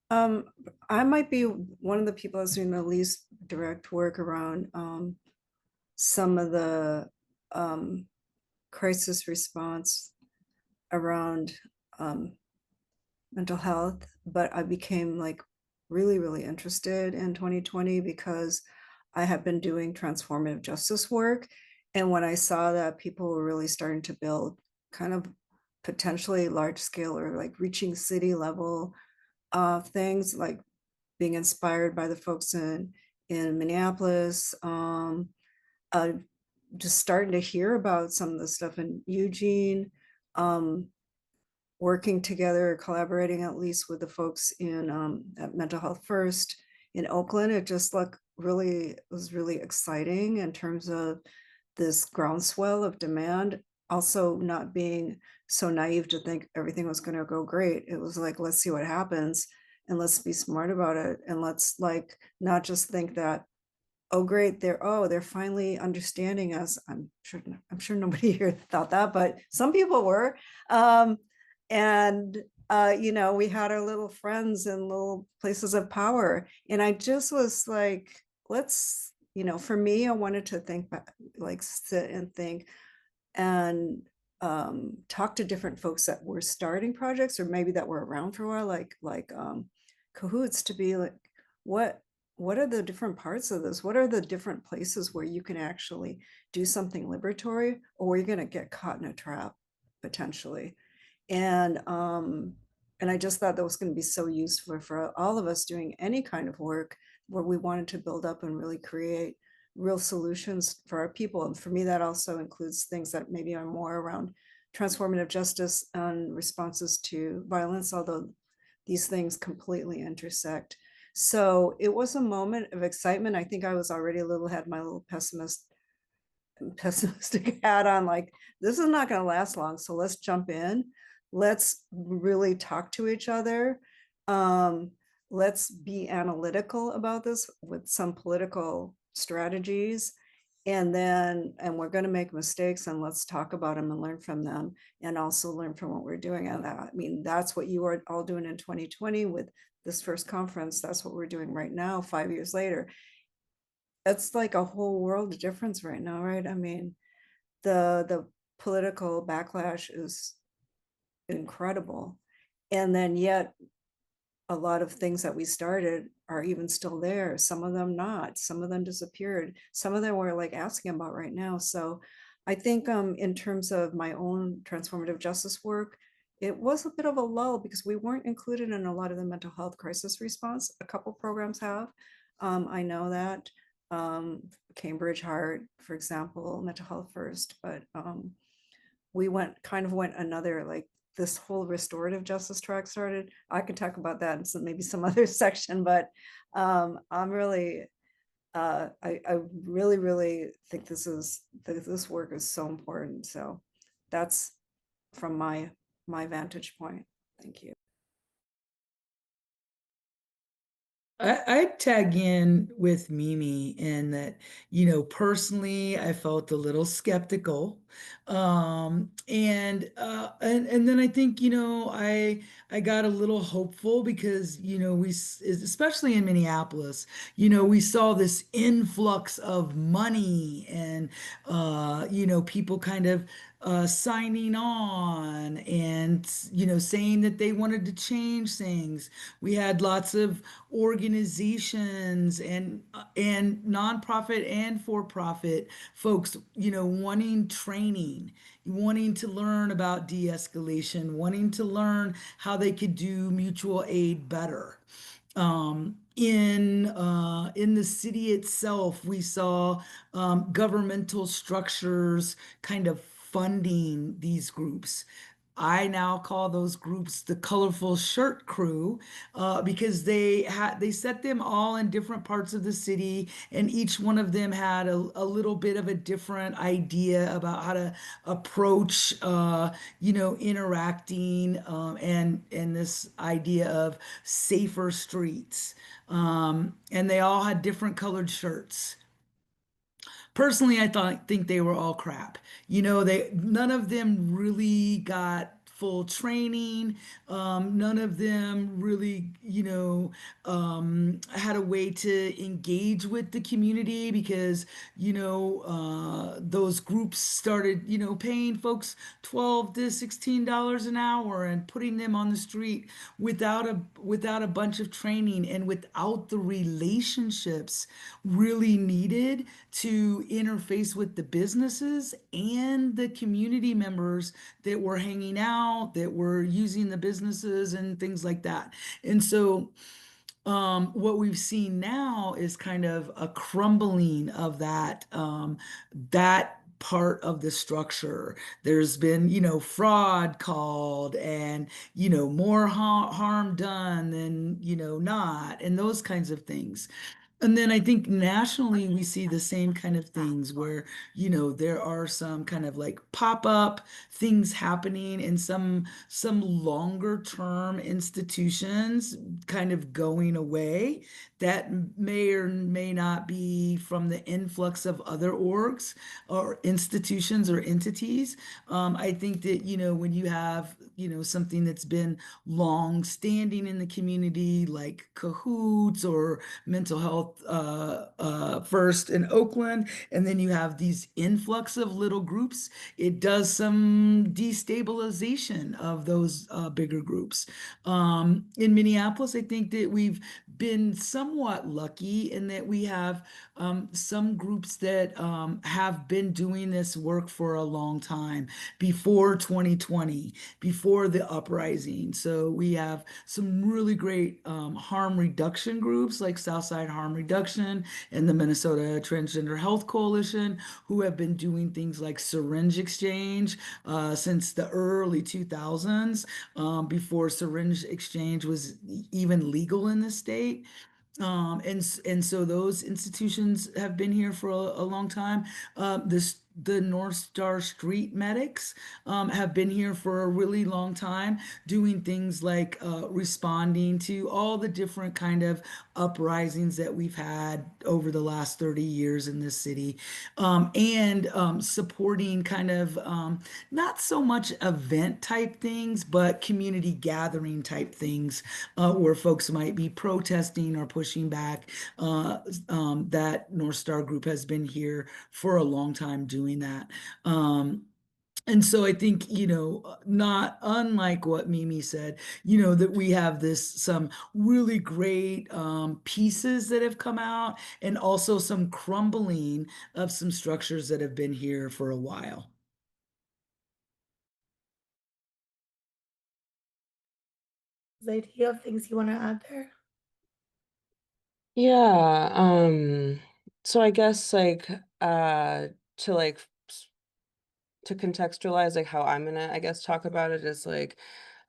I might be one of the people that's doing the least direct work around some of the crisis response around mental health, but I became like really, really interested in 2020 because I have been doing transformative justice work. And when I saw that people were really starting to build kind of potentially large scale or like reaching city level things, like being inspired by the folks in Minneapolis, just starting to hear about some of the stuff in Eugene, working together, collaborating at least with the folks in at Mental Health First in Oakland. It just was really exciting in terms of this groundswell of demand. Also not being so naive to think everything was going to go great. It was like, let's see what happens and let's be smart about it. And let's like not just think that, oh great, they're finally understanding us. I'm sure nobody here thought that, but some people were. And you know, we had our little friends in little places of power. And I just was like, let's, you know, for me, I wanted to think back, like sit and think and talk to different folks that were starting projects or maybe that were around for a while, like cahoots, to be like, what are the different parts of this? What are the different places where you can actually do something liberatory, or where you're going to get caught in a trap potentially? And I just thought that was going to be so useful for all of us doing any kind of work where we wanted to build up and really create real solutions for our people. And for me, that also includes things that maybe are more around transformative justice and responses to violence, although these things completely intersect. So it was a moment of excitement. I think I was already had my little pessimistic hat on, like, this is not going to last long. So let's jump in. Let's really talk to each other. Let's be analytical about this with some political strategies. And we're going to make mistakes, and let's talk about them and learn from them, and also learn from what we're doing. And that, I mean, that's what you are all doing in 2020 with this first conference. That's what we're doing right now, 5 years later. That's like a whole world of difference right now, right? I mean, the political backlash is incredible. And then yet a lot of things that we started are even still there. Some of them not, some of them disappeared. Some of them we're like asking about right now. So I think in terms of my own transformative justice work, it was a bit of a lull because we weren't included in a lot of the mental health crisis response. A couple programs have. I know that Cambridge Heart, for example, mental health first, but we went another, like, this whole restorative justice track started. I could talk about that in maybe some other section, but I'm really I really, really think this work is so important. So that's from my vantage point. Thank you. I tag in with Mimi in that, personally, I felt a little skeptical. And then I think, I got a little hopeful because, especially in Minneapolis, we saw this influx of money and, people kind of signing on and, saying that they wanted to change things. We had lots of organizations and nonprofit and for-profit folks, wanting training, wanting to learn about de-escalation, wanting to learn how they could do mutual aid better. In the city itself, we saw governmental structures kind of funding these groups. I now call those groups the colorful shirt crew because they set them all in different parts of the city, and each one of them had a little bit of a different idea about how to approach, interacting, and this idea of safer streets. And they all had different colored shirts. Personally, think they were all crap. None of them really got full training. None of them really, had a way to engage with the community because, those groups started, paying folks $12 to $16 an hour and putting them on the street without a bunch of training and without the relationships really needed to interface with the businesses and the community members that were hanging out, that were using the businesses and things like that. And so what we've seen now is kind of a crumbling of that part of the structure. There's been, fraud called and, more harm done than, not, and those kinds of things. And then I think nationally we see the same kind of things where, there are some kind of like pop-up things happening in some longer term institutions kind of going away that may or may not be from the influx of other orgs or institutions or entities. I think that, when you have, something that's been long standing in the community like Cahoots or mental health first in Oakland, and then you have these influx of little groups, it does some destabilization of those bigger groups. In Minneapolis, I think that we've been somewhat lucky in that we have some groups that have been doing this work for a long time, before 2020, before the uprising. So we have some really great harm reduction groups like Southside Harm Reduction and the Minnesota Transgender Health Coalition, who have been doing things like syringe exchange since the early 2000s, before syringe exchange was even legal in the state. And so those institutions have been here for a long time. The North Star Street Medics have been here for a really long time, doing things like responding to all the different kind of uprisings that we've had over the last 30 years in this city, and supporting kind of not so much event type things, but community gathering type things where folks might be protesting or pushing back. That North Star group has been here for a long time doing that. And so I think, not unlike what Mimi said, that we have some really great pieces that have come out, and also some crumbling of some structures that have been here for a while. Zay, do you have things you want to add there? Yeah, so I guess like to like to contextualize like how I'm gonna, I guess, talk about it is like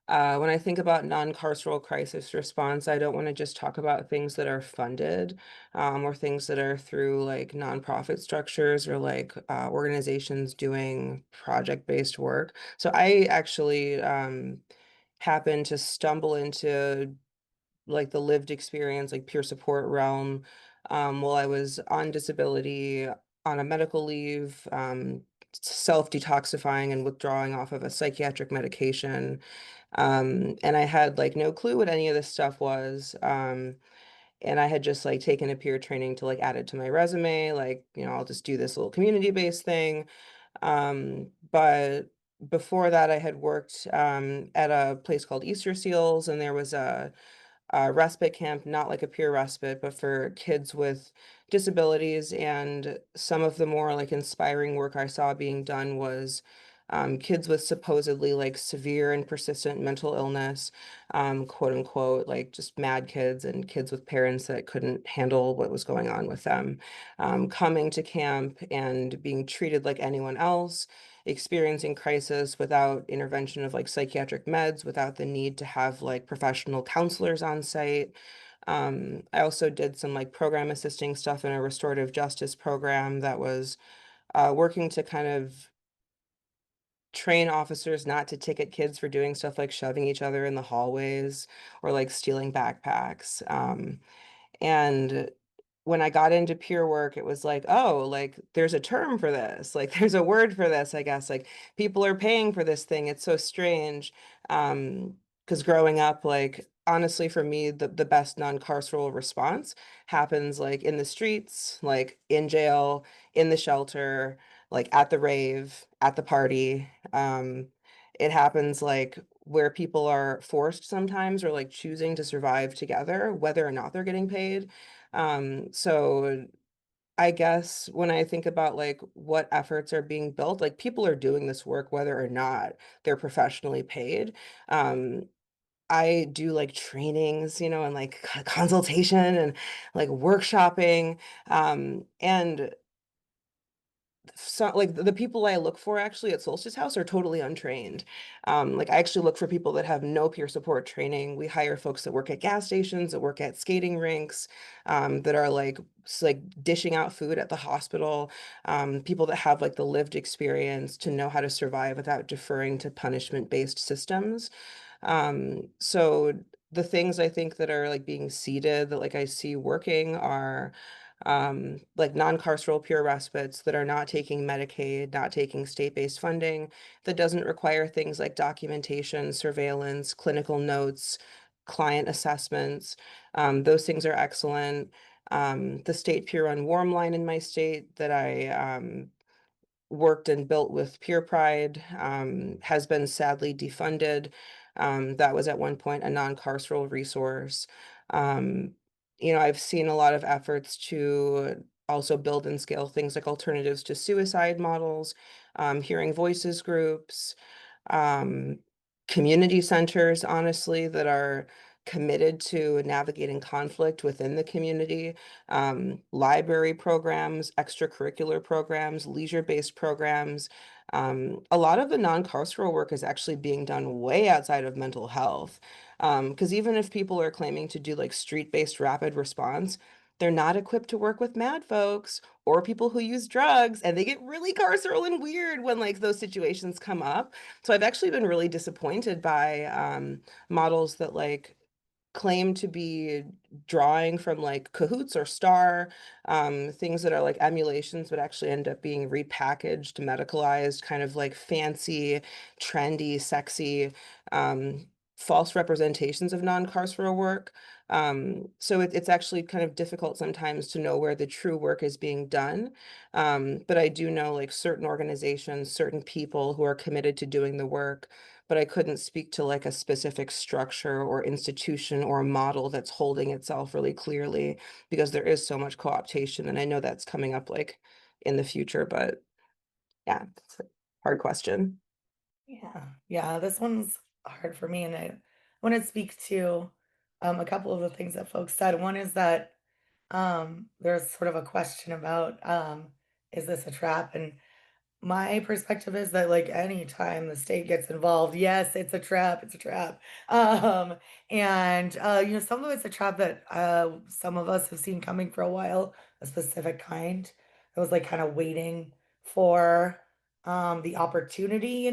when I think about non-carceral crisis response, I don't want to just talk about things that are funded or things that are through like nonprofit structures or like organizations doing project-based work. So I actually happened to stumble into like the lived experience, like peer support realm, while I was on disability, on a medical leave, self-detoxifying and withdrawing off of a psychiatric medication. And I had like no clue what any of this stuff was. And I had just like taken a peer training to like add it to my resume, like, I'll just do this little community-based thing. But before that, I had worked at a place called Easter Seals, and there was a respite camp, not like a peer respite, but for kids with disabilities. And some of the more like inspiring work I saw being done was kids with supposedly like severe and persistent mental illness, quote unquote, like just mad kids and kids with parents that couldn't handle what was going on with them, coming to camp and being treated like anyone else, experiencing crisis without intervention of like psychiatric meds, without the need to have like professional counselors on site. I also did some like program assisting stuff in a restorative justice program that was working to kind of train officers not to ticket kids for doing stuff like shoving each other in the hallways or like stealing backpacks. And when I got into peer work, it was like, oh, like there's a term for this, like there's a word for this, I guess, like people are paying for this thing. It's so strange. Because growing up, like honestly, for me, the best non-carceral response happens like in the streets, like in jail, in the shelter, like at the rave, at the party. It happens like where people are forced sometimes or like choosing to survive together, whether or not they're getting paid. So I guess when I think about like what efforts are being built, like people are doing this work whether or not they're professionally paid. Um, I do like trainings, and like consultation and like workshopping. And so like the people I look for actually at Solstice House are totally untrained. Like I actually look for people that have no peer support training. We hire folks that work at gas stations, that work at skating rinks, that are like like dishing out food at the hospital, people that have like the lived experience to know how to survive without deferring to punishment-based systems. So the things I think that are like being seeded that like I see working are like non-carceral peer respites that are not taking Medicaid, not taking state-based funding, that doesn't require things like documentation, surveillance, clinical notes, client assessments. Those things are excellent. The state peer run warm line in my state that I worked and built with Peer Pride has been sadly defunded. That was at one point a non-carceral resource. Um, I've seen a lot of efforts to also build and scale things like alternatives to suicide models, hearing voices groups, um, community centers, honestly, that are committed to navigating conflict within the community, library programs, extracurricular programs, leisure-based programs. A lot of the non-carceral work is actually being done way outside of mental health. Because even if people are claiming to do like street-based rapid response, they're not equipped to work with mad folks or people who use drugs, and they get really carceral and weird when like those situations come up. So I've actually been really disappointed by models that like claim to be drawing from like Cahoots or Star, things that are like emulations, but actually end up being repackaged, medicalized, kind of like fancy, trendy, sexy, false representations of non-carceral work. So it's actually kind of difficult sometimes to know where the true work is being done. But I do know like certain organizations, certain people who are committed to doing the work, but I couldn't speak to like a specific structure or institution or model that's holding itself really clearly because there is so much co-optation. And I know that's coming up like in the future, but yeah, it's a hard question. Yeah, this one's hard for me, and I want to speak to a couple of the things that folks said. One is that there's sort of a question about is this a trap? And my perspective is that like anytime the state gets involved, yes, it's a trap, it's a trap. Um, and some of it's a trap that some of us have seen coming for a while, a specific kind. It was like kind of waiting for the opportunity,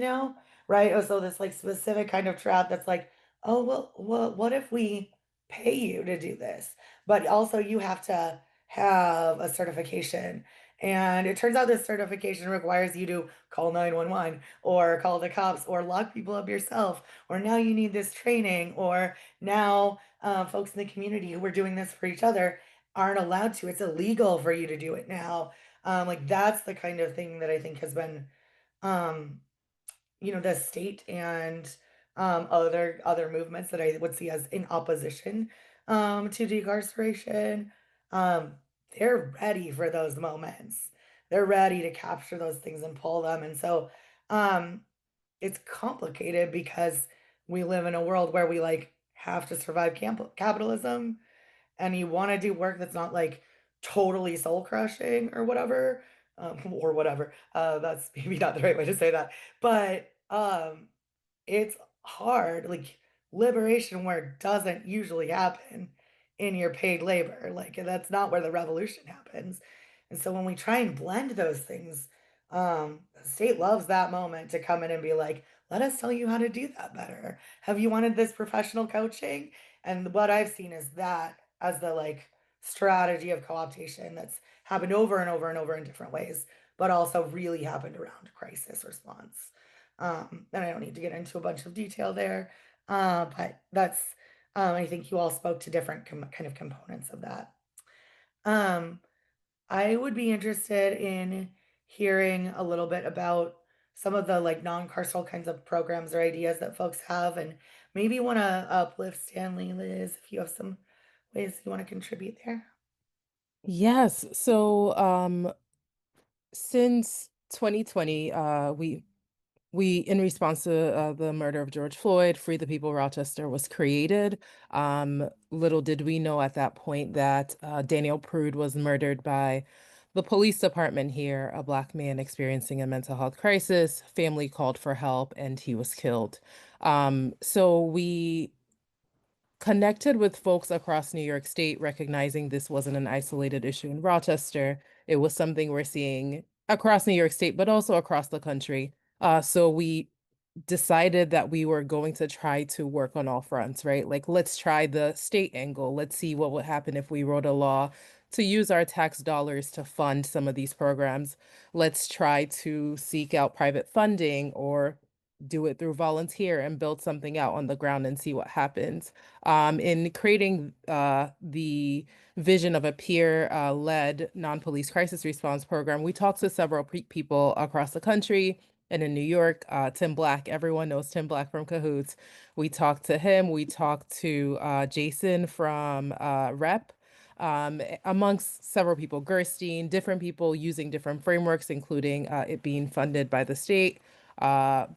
right? Oh, so this like specific kind of trap that's like, oh well, what if we pay you to do this? But also you have to have a certification, and it turns out this certification requires you to call 911 or call the cops or lock people up yourself, or now you need this training, or now folks in the community who are doing this for each other aren't allowed to. It's illegal for you to do it now. Like that's the kind of thing that I think has been um, the state and other movements that I would see as in opposition to decarceration. Um, they're ready for those moments. They're ready to capture those things and pull them. And so um, it's complicated because we live in a world where we like have to survive capitalism, and you want to do work that's not like totally soul crushing or whatever, or whatever. That's maybe not the right way to say that, but it's hard. Like liberation work doesn't usually happen in your paid labor. Like that's not where the revolution happens. And so when we try and blend those things, the state loves that moment to come in and be like, let us tell you how to do that better. Have you wanted this professional coaching? And what I've seen is that as the like strategy of co-optation that's happened over and over and over in different ways, but also really happened around crisis response. And I don't need to get into a bunch of detail there, but that's I think you all spoke to different kind of components of that. Um, I would be interested in hearing a little bit about some of the like non-carceral kinds of programs or ideas that folks have, and maybe want to uplift Stanley, Liz, if you have some ways you want to contribute there. Yes. So since 2020, we, in response to the murder of George Floyd, Free the People Rochester was created. Little did we know at that point that Daniel Prude was murdered by the police department here, a Black man experiencing a mental health crisis. Family called for help and he was killed. So we connected with folks across New York State, recognizing this wasn't an isolated issue in Rochester. It was something we're seeing across New York State, but also across the country. So we decided that we were going to try to work on all fronts, right? Like, let's try the state angle. Let's see what would happen if we wrote a law to use our tax dollars to fund some of these programs. Let's try to seek out private funding or do it through volunteer and build something out on the ground and see what happens. In creating the vision of a peer-led non-police crisis response program, we talked to several people across the country and in New York. Tim Black, everyone knows Tim Black from Cahoots. We talked to him. We talked to Jason from Rep, amongst several people, Gerstein, different people using different frameworks, including it being funded by the state,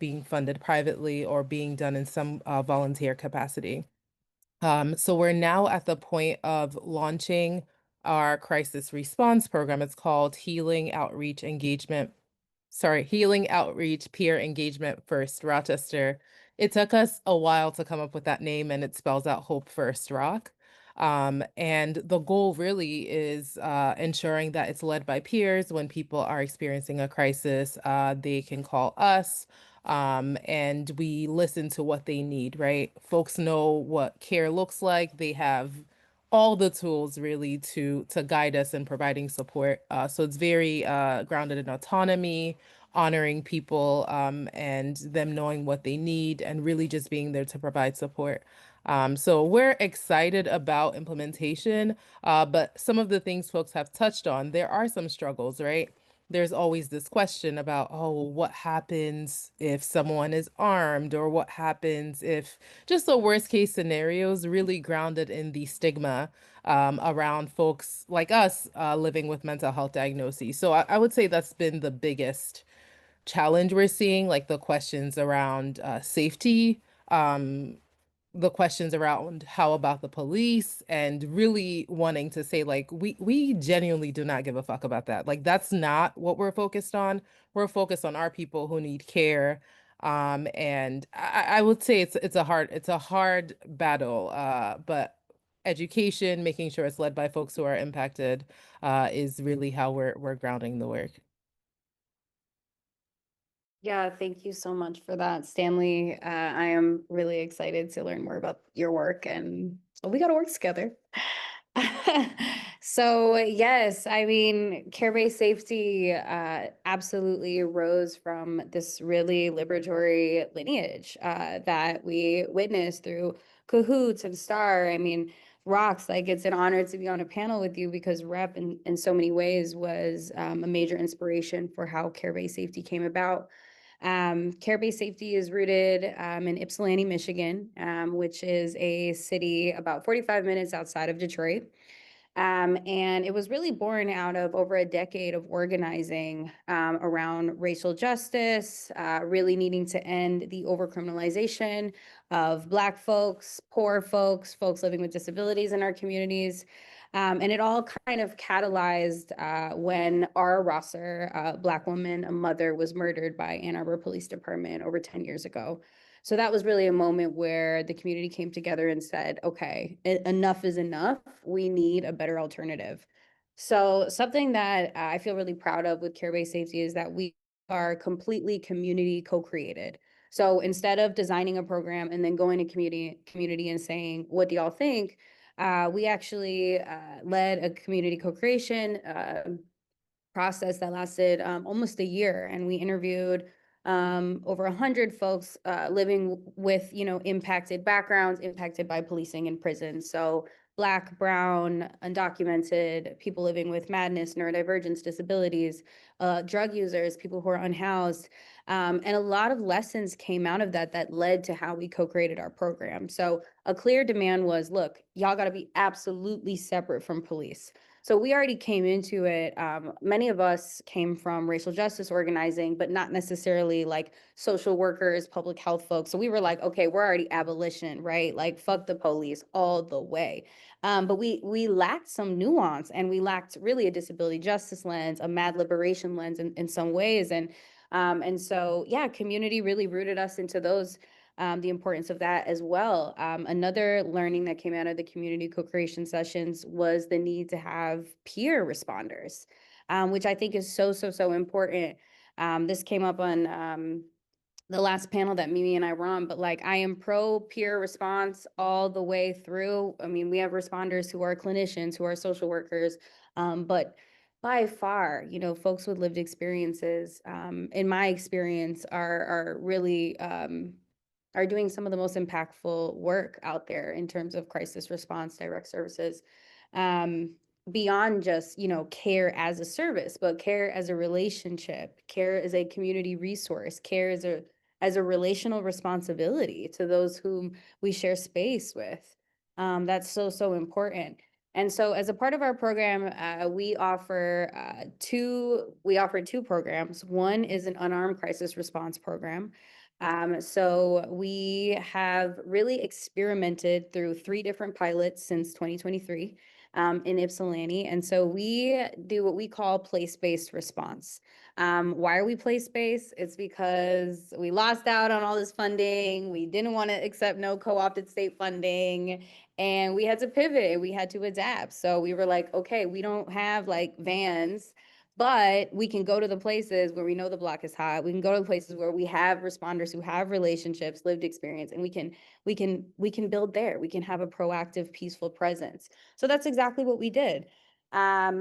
being funded privately, or being done in some volunteer capacity. So we're now at the point of launching our crisis response program. It's called Healing Outreach Peer Engagement First Rochester. It took us a while to come up with that name, and it spells out Hope First Rock. And the goal really is ensuring that it's led by peers. When people are experiencing a crisis, they can call us, and we listen to what they need, right? Folks know what care looks like. They have all the tools really to guide us in providing support. So it's very grounded in autonomy, honoring people, and them knowing what they need, and really just being there to provide support. So we're excited about implementation, but some of the things folks have touched on, there are some struggles, right? There's always this question about, oh, well, what happens if someone is armed, or what happens if just the worst case scenarios, really grounded in the stigma around folks like us living with mental health diagnoses. So I would say that's been the biggest challenge we're seeing, like the questions around safety, the questions around how about the police, and really wanting to say, like, we genuinely do not give a fuck about that. Like, that's not what we're focused on. We're focused on our people who need care. And I would say it's a hard battle. But education, making sure it's led by folks who are impacted, is really how we're grounding the work. Yeah, thank you so much for that, Stanley. I am really excited to learn more about your work, and we got to work together. So yes, I mean, care-based safety absolutely arose from this really liberatory lineage that we witnessed through Cahoots and STAR. I mean, Rox, like, it's an honor to be on a panel with you, because Rep in so many ways was a major inspiration for how care-based safety came about. Care-based safety is rooted in Ypsilanti, Michigan, which is a city about 45 minutes outside of Detroit. And it was really born out of over a decade of organizing around racial justice, really needing to end the overcriminalization of Black folks, poor folks, folks living with disabilities in our communities. And it all kind of catalyzed when Ara Rosser, a Black woman, a mother, was murdered by Ann Arbor Police Department over 10 years ago. So that was really a moment where the community came together and said, okay, enough is enough. We need a better alternative. So something that I feel really proud of with care-based safety is that we are completely community co-created. So instead of designing a program and then going to community and saying, what do y'all think? We actually led a community co-creation process that lasted almost a year, and we interviewed over 100 folks living with, impacted backgrounds, impacted by policing in prison. So Black, brown, undocumented, people living with madness, neurodivergence, disabilities, drug users, people who are unhoused. And a lot of lessons came out of that led to how we co-created our program. So a clear demand was, look, y'all got to be absolutely separate from police. So we already came into it. Many of us came from racial justice organizing, but not necessarily like social workers, public health folks. So we were like, okay, we're already abolition, right? Like, fuck the police all the way. But we lacked some nuance, and we lacked really a disability justice lens, a mad liberation lens in some ways. And so, yeah, community really rooted us into those. The importance of that as well. Another learning that came out of the community co-creation sessions was the need to have peer responders, which I think is so important. This came up on the last panel that Mimi and I were on, but like, I am pro peer response all the way through. I mean, we have responders who are clinicians, who are social workers, but by far, folks with lived experiences, in my experience, are really are doing some of the most impactful work out there in terms of crisis response, direct services, beyond just, care as a service, but care as a relationship, care as a community resource, care as a relational responsibility to those whom we share space with. That's so important. And so as a part of our program, we offer two programs. One is an unarmed crisis response program. So we have really experimented through 3 different pilots since 2023 in Ypsilanti. And so we do what we call place-based response. Why are we place-based? It's because we lost out on all this funding. We didn't want to accept no co-opted state funding, and we had to pivot. We had to adapt. So we were like, okay, we don't have like vans, but we can go to the places where we know the block is hot. We can go to the places where we have responders who have relationships, lived experience, and we can build there. We can have a proactive, peaceful presence. So that's exactly what we did.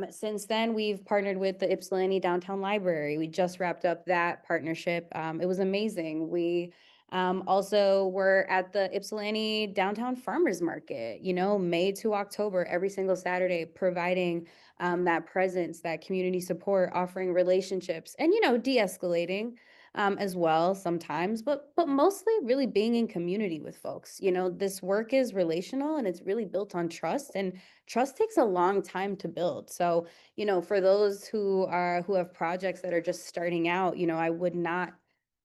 Since then, we've partnered with the Ypsilanti Downtown Library. We just wrapped up that partnership. It was amazing. We Also, we're at the Ypsilanti Downtown Farmers Market, you know, May to October, every single Saturday, providing that presence, that community support, offering relationships, and, you know, de-escalating as well sometimes, but mostly really being in community with folks. You know, this work is relational and it's really built on trust, and trust takes a long time to build. So, you know, for those who have projects that are just starting out, you know, I would not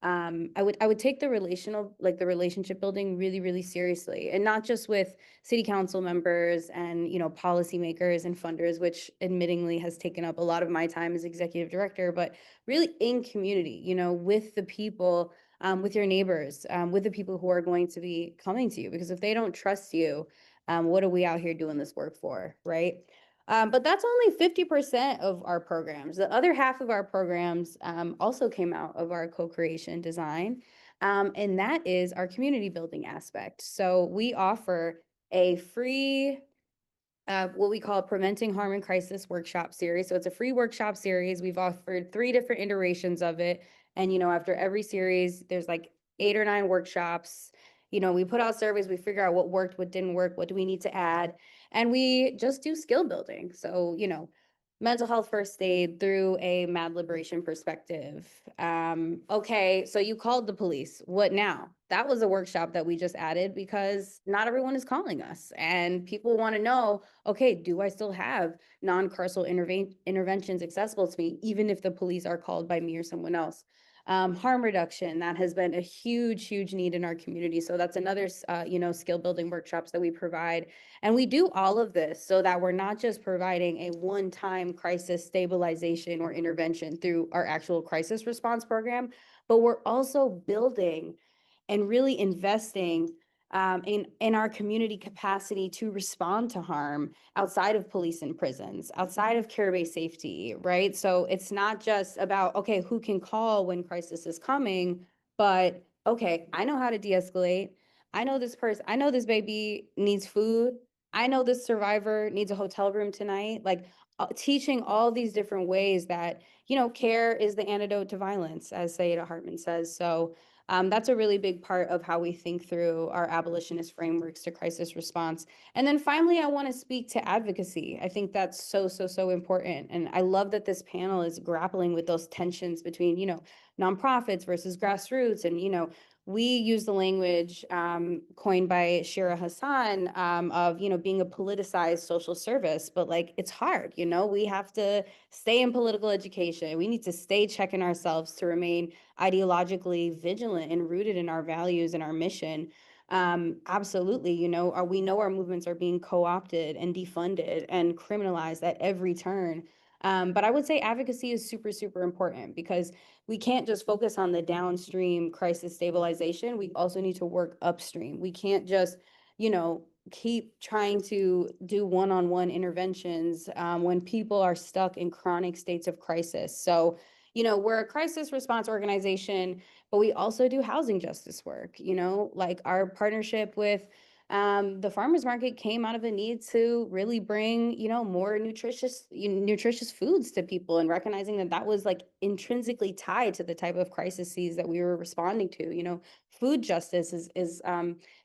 I would take the relational, like the relationship building really, really seriously, and not just with city council members and, you know, policymakers and funders, which admittingly has taken up a lot of my time as executive director, but really in community, you know, with the people, with your neighbors, with the people who are going to be coming to you, because if they don't trust you, what are we out here doing this work for, right? But that's only 50% of our programs. The other half of our programs also came out of our co-creation design, and that is our community building aspect. So we offer a free what we call Preventing Harm and Crisis workshop series. So it's a free workshop series. We've offered 3 different iterations of it. And, you know, after every series, there's like 8 or 9 workshops. You know, we put out surveys, we figure out what worked, what didn't work, what do we need to add. And we just do skill building. So, you know, mental health first aid through a mad liberation perspective. Okay, so you called the police. What now? That was a workshop that we just added because not everyone is calling us, and people want to know, okay, do I still have non-carceral interventions accessible to me, even if the police are called by me or someone else? Harm reduction, that has been a huge, huge need in our community. So that's another, you know, skill building workshops that we provide. And we do all of this so that we're not just providing a one-time crisis stabilization or intervention through our actual crisis response program, but we're also building and really investing in our community capacity to respond to harm outside of police and prisons, outside of care-based safety, right? So it's not just about, okay, who can call when crisis is coming, but okay, I know how to de-escalate. I know this person, I know this baby needs food. I know this survivor needs a hotel room tonight. Like teaching all these different ways that, you know, care is the antidote to violence, as Sayeda Hartman says. So that's a really big part of how we think through our abolitionist frameworks to crisis response. And then finally, I want to speak to advocacy. I think that's so, so, so important. And I love that this panel is grappling with those tensions between, you know, nonprofits versus grassroots. And, you know, we use the language coined by Shira Hassan of, you know, being a politicized social service, but like, it's hard, you know, we have to stay in political education. We need to stay checking ourselves to remain ideologically vigilant and rooted in our values and our mission. Absolutely, you know, we know our movements are being co-opted and defunded and criminalized at every turn. But I would say advocacy is super, super important because we can't just focus on the downstream crisis stabilization. We also need to work upstream. We can't just, you know, keep trying to do one-on-one interventions when people are stuck in chronic states of crisis. So, you know, we're a crisis response organization, but we also do housing justice work. You know, like our partnership with the farmers market came out of a need to really bring, you know, more nutritious foods to people, and recognizing that that was like intrinsically tied to the type of crises that we were responding to. You know, food justice is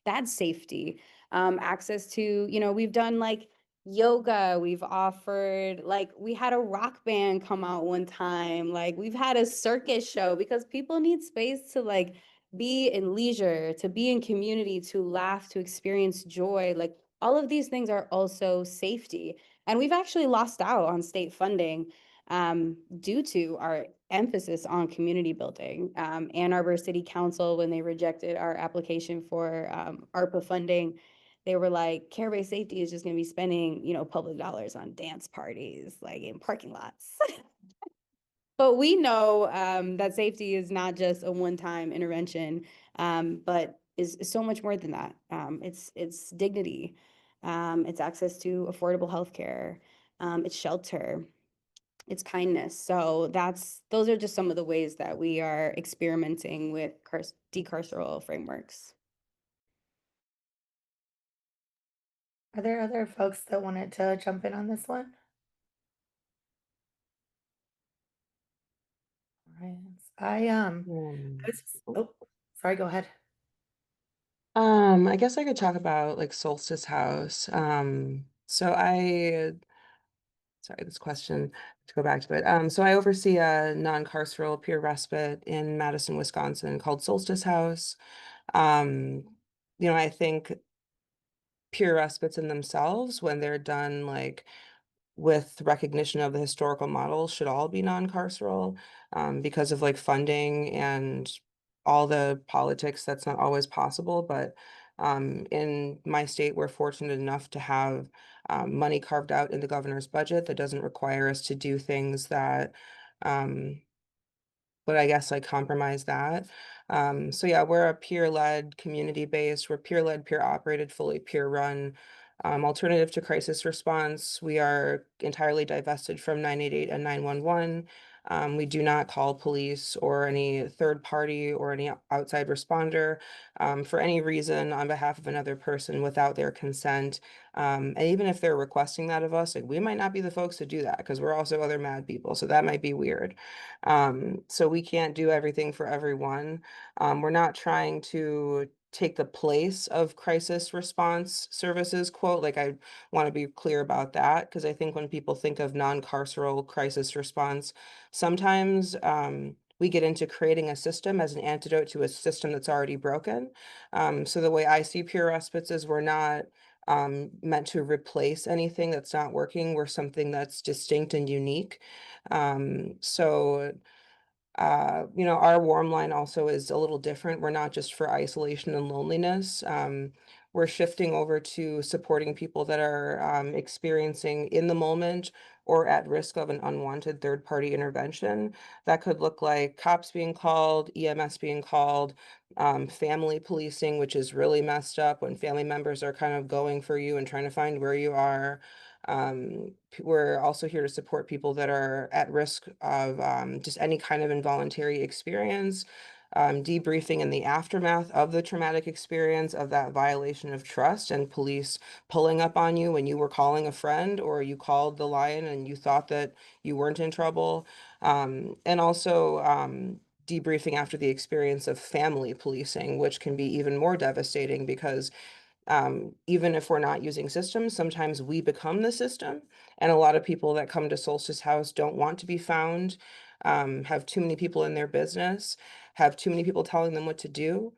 that safety, access to, you know, we've done like yoga, we've offered, like we had a rock band come out one time, like we've had a circus show because people need space to like be in leisure, to be in community, to laugh, to experience joy. Like all of these things are also safety. And we've actually lost out on state funding due to our emphasis on community building. Ann Arbor City Council, when they rejected our application for ARPA funding, they were like, care-based safety is just going to be spending, you know, public dollars on dance parties, like in parking lots. But we know that safety is not just a one-time intervention, but is so much more than that. It's dignity, it's access to affordable healthcare, it's shelter, it's kindness. So those are just some of the ways that we are experimenting with decarceral frameworks. Are there other folks that wanted to jump in on this one? All right. I was, oh, sorry, go ahead. I guess I could talk about like Solstice House. Sorry, this question, to go back to it. So I oversee a non-carceral peer respite in Madison, Wisconsin called Solstice House. I think peer respites in themselves, when they're done like with recognition of the historical model, should all be non-carceral, because of like funding and all the politics. That's not always possible, but in my state, we're fortunate enough to have money carved out in the governor's budget that doesn't require us to do things that um, but I guess like compromise that. So yeah, we're a peer-led, community-based, we're peer-led, peer-operated, fully peer-run alternative to crisis response. We are entirely divested from 988 and 911. We do not call police or any third party or any outside responder for any reason on behalf of another person without their consent. And even if they're requesting that of us, like we might not be the folks to do that because we're also other mad people. So that might be weird. So we can't do everything for everyone. We're not trying to take the place of crisis response services, quote. Like, I want to be clear about that, because I think when people think of non-carceral crisis response, sometimes we get into creating a system as an antidote to a system that's already broken. So the way I see peer respites is we're not meant to replace anything that's not working. We're something that's distinct and unique. So our warm line also is a little different. We're not just for isolation and loneliness. We're shifting over to supporting people that are experiencing in the moment or at risk of an unwanted third-party intervention. That could look like cops being called, EMS being called, family policing, which is really messed up when family members are kind of going for you and trying to find where you are. We're also here to support people that are at risk of just any kind of involuntary experience, debriefing in the aftermath of the traumatic experience of that violation of trust and police pulling up on you when you were calling a friend or you called the lion and you thought that you weren't in trouble. And also debriefing after the experience of family policing, which can be even more devastating because even if we're not using systems, sometimes we become the system. And a lot of people that come to Solstice House don't want to be found, have too many people in their business, have too many people telling them what to do.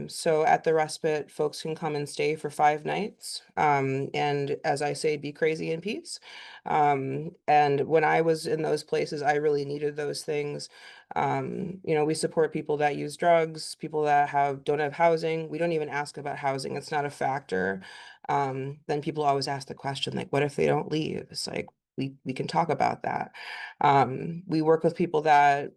So at the respite, folks can come and stay for 5 nights. And as I say, be crazy in peace. And when I was in those places, I really needed those things. We support people that use drugs, people that don't have housing. We don't even ask about housing. It's not a factor. Then people always ask the question, like, what if they don't leave? It's like, we can talk about that. We work with people that,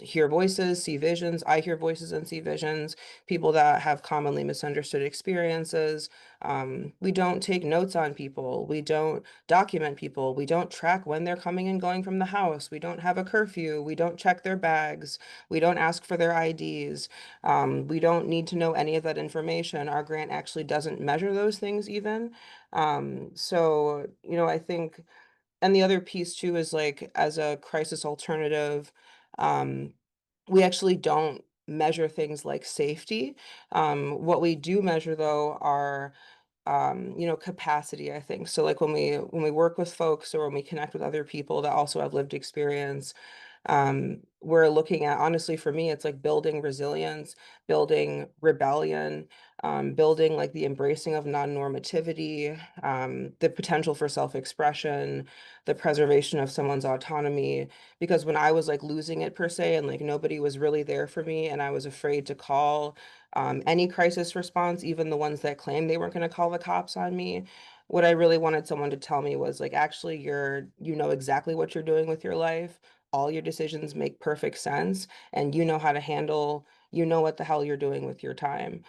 hear voices, see visions. I hear voices and see visions, people that have commonly misunderstood experiences. We don't take notes on people. We don't document people. We don't track when they're coming and going from the house. We don't have a curfew. We don't check their bags. We don't ask for their IDs. We don't need to know any of that information. Our grant actually doesn't measure those things even. So, I think, and the other piece too is like, as a crisis alternative, we actually don't measure things like safety. What we do measure though are capacity, I think. So like when we work with folks or when we connect with other people that also have lived experience, we're looking at, honestly, for me, it's like building resilience, building rebellion, building like the embracing of non-normativity, the potential for self-expression, the preservation of someone's autonomy. Because when I was like losing it per se, and like nobody was really there for me, and I was afraid to call any crisis response, even the ones that claimed they weren't going to call the cops on me, what I really wanted someone to tell me was like, actually, you know exactly what you're doing with your life. All your decisions make perfect sense, and you know how to handle, what the hell you're doing with your time.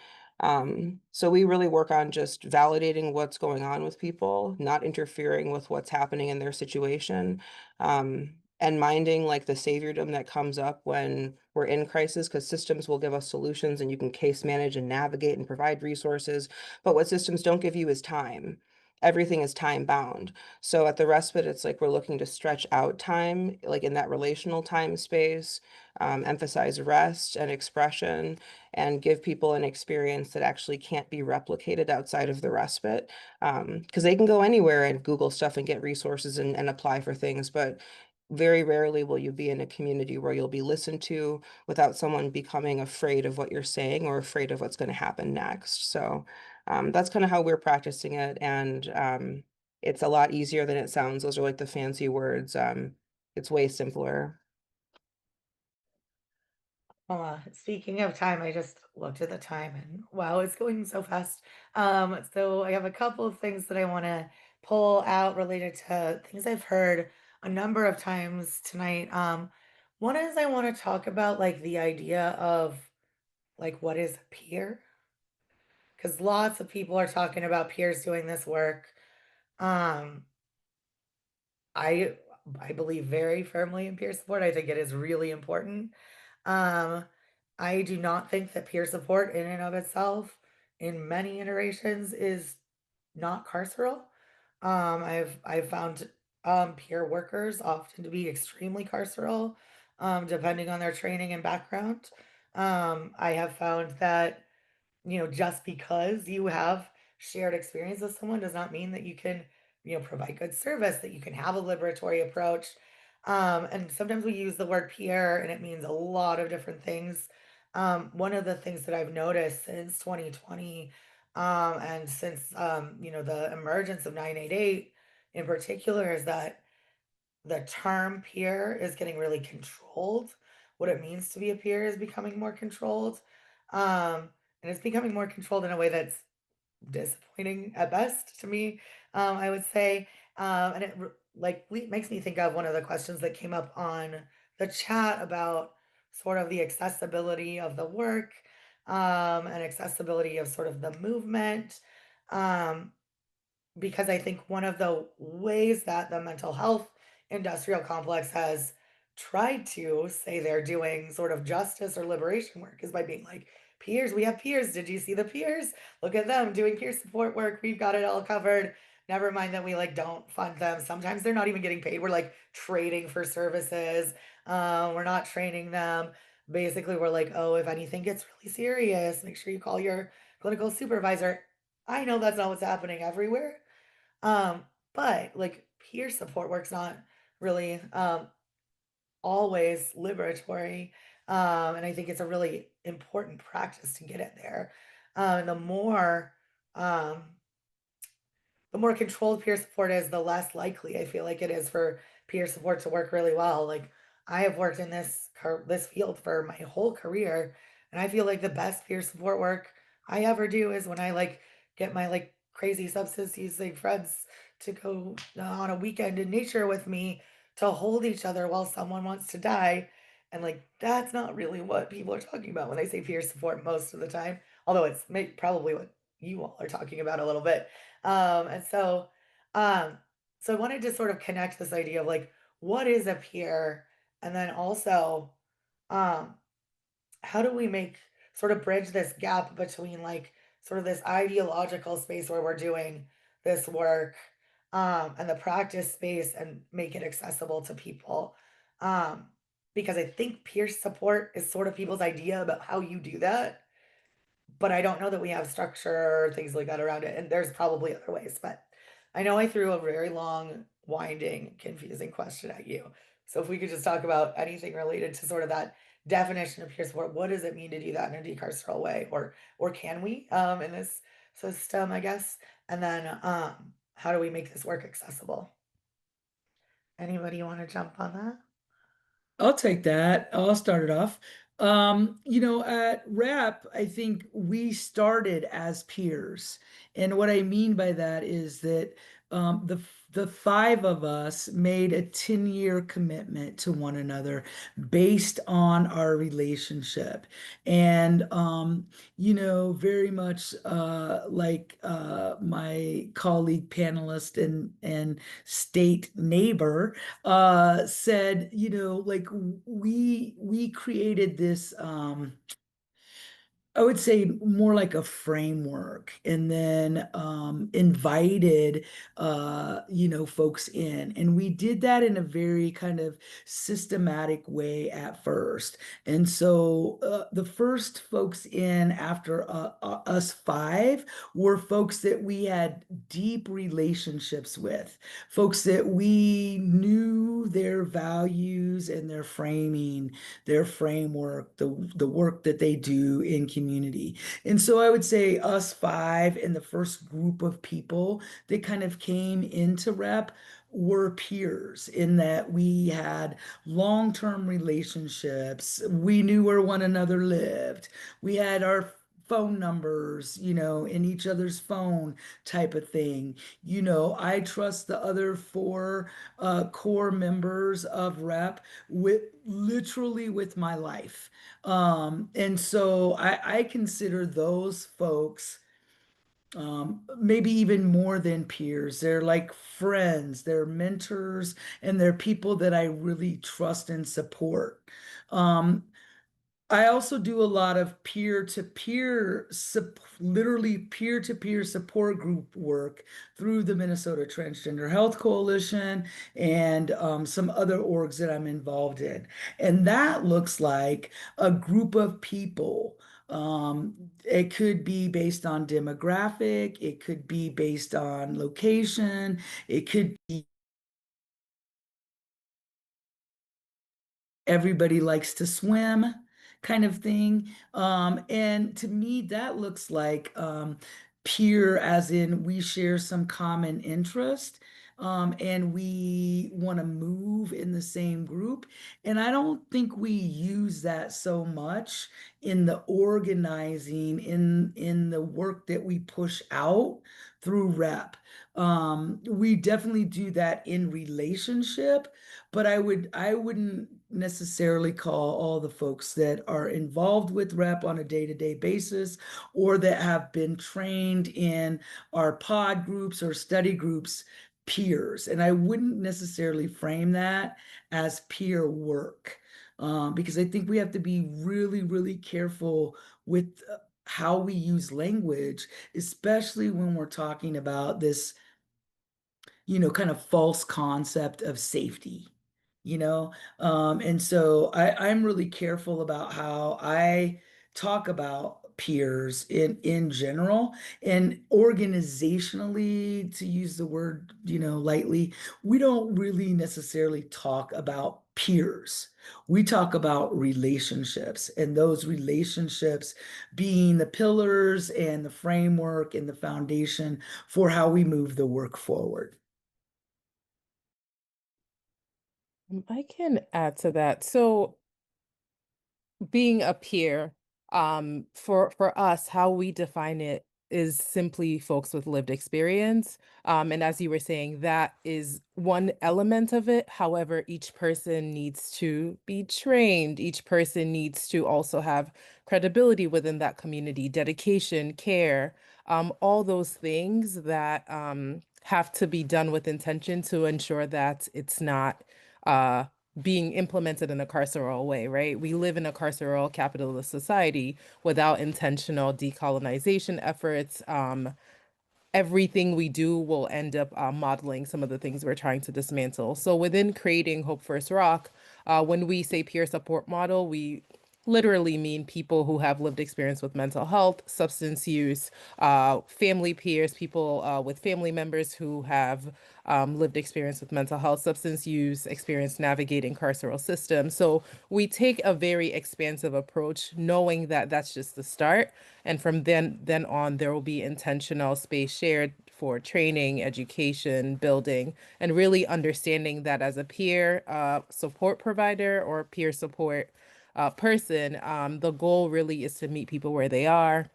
So we really work on just validating what's going on with people, not interfering with what's happening in their situation, and minding like the saviordom that comes up when we're in crisis, because systems will give us solutions and you can case manage and navigate and provide resources. But what systems don't give you is time. everything is time bound. So at the respite, it's like we're looking to stretch out time, like in that relational time space, emphasize rest and expression, and give people an experience that actually can't be replicated outside of the respite. Because they can go anywhere and Google stuff and get resources and apply for things, but very rarely will you be in a community where you'll be listened to without someone becoming afraid of what you're saying or afraid of what's going to happen next. So that's kind of how we're practicing it. And it's a lot easier than it sounds. Those are like the fancy words. It's way simpler. Speaking of time, I just looked at the time and wow, it's going so fast. So I have a couple of things that I want to pull out related to things I've heard a number of times tonight. One is I want to talk about like the idea of like what is a peer? Because lots of people are talking about peers doing this work. Um, I I believe very firmly in peer support. I think it is really important. Um, I do not think that peer support in and of itself, in many iterations, is not carceral. I've found peer workers often to be extremely carceral, depending on their training and background. I have found that just because you have shared experience with someone does not mean that you can, provide good service, that you can have a liberatory approach. And sometimes we use the word peer and it means a lot of different things. One of the things that I've noticed since 2020, and since, the emergence of 988 in particular is that the term peer is getting really controlled. What it means to be a peer is becoming more controlled. And it's becoming more controlled in a way that's disappointing at best to me, I would say. And makes me think of one of the questions that came up on the chat about sort of the accessibility of the work, and accessibility of sort of the movement. Um, because I think one of the ways that the mental health industrial complex has tried to say they're doing sort of justice or liberation work is by being like, peers, we have peers. Did you see the peers? Look at them doing peer support work. We've got it all covered. Never mind that we like don't fund them. Sometimes they're not even getting paid. We're like trading for services. We're not training them. Basically, we're like, oh, if anything gets really serious, make sure you call your clinical supervisor. I know that's not what's happening everywhere. Um, but like peer support work's not really always liberatory. And I think it's a really important practice to get it there. And um, the more controlled peer support is, the less likely I feel like it is for peer support to work really well. Like I have worked in this field for my whole career, and I feel like the best peer support work I ever do is when I like get my like crazy substance using friends to go on a weekend in nature with me to hold each other while someone wants to die. And like that's not really what people are talking about when they say peer support most of the time, although it's probably what you all are talking about a little bit. And um, so I wanted to sort of connect this idea of like, what is a peer? And then also, um, how do we make sort of bridge this gap between like sort of this ideological space where we're doing this work, and the practice space and make it accessible to people? Um, because I think peer support is sort of people's idea about how you do that, but I don't know that we have structure or things like that around it. And there's probably other ways, but I know I threw a very long, winding, confusing question at you. So if we could just talk about anything related to sort of that definition of peer support, what does it mean to do that in a decarceral way, or can we, in this system, I guess? And then how do we make this work accessible? Anybody want to jump on that? I'll take that. I'll start it off. At REP, I think we started as peers. And what I mean by that is that the five of us made a 10-year commitment to one another based on our relationship. And very much like my colleague panelist and state neighbor said, like we created this I would say more like a framework, and then invited folks in. And we did that in a very kind of systematic way at first. And so the first folks in after us five were folks that we had deep relationships with, folks that we knew their values and their framing, their framework, the work that they do in community. And so I would say us five and the first group of people that kind of came into rep were peers, in that we had long-term relationships. We knew where one another lived. We had our phone numbers, in each other's phone, type of thing. I trust the other four core members of rep with literally with my life. And so I consider those folks maybe even more than peers. They're like friends, they're mentors, and they're people that I really trust and support. Um, I also do a lot of peer-to-peer, literally peer-to-peer support group work through the Minnesota Transgender Health Coalition and some other orgs that I'm involved in. And that looks like a group of people. It could be based on demographic, it could be based on location, it could be everybody likes to swim kind of thing. And to me, that looks like peer, as in we share some common interest. And we want to move in the same group. And I don't think we use that so much in the organizing, in the work that we push out through rep. We definitely do that in relationship, but I wouldn't necessarily call all the folks that are involved with rep on a day-to-day basis, or that have been trained in our pod groups or study groups, peers. And I wouldn't necessarily frame that as peer work, because I think we have to be really, really careful with how we use language, especially when we're talking about this kind of false concept of safety, and so I'm really careful about how I talk about peers in general. And organizationally, to use the word, lightly, we don't really necessarily talk about peers. We talk about relationships, and those relationships being the pillars and the framework and the foundation for how we move the work forward. I can add to that. So being a peer, for us, how we define it is simply folks with lived experience. And as you were saying, that is one element of it. However, each person needs to be trained. Each person needs to also have credibility within that community, dedication, care, all those things that have to be done with intention to ensure that it's not uh being implemented in a carceral way, right? We live in a carceral capitalist society without intentional decolonization efforts. Everything we do will end up modeling some of the things we're trying to dismantle. So within creating Hope First Rock, when we say peer support model, we literally mean people who have lived experience with mental health, substance use, family peers, people with family members who have lived experience with mental health, substance use, experience navigating carceral systems. So we take a very expansive approach, knowing that that's just the start. And from then on, there will be intentional space shared for training, education, building, and really understanding that as a peer support provider or peer support person, the goal really is to meet people where they are,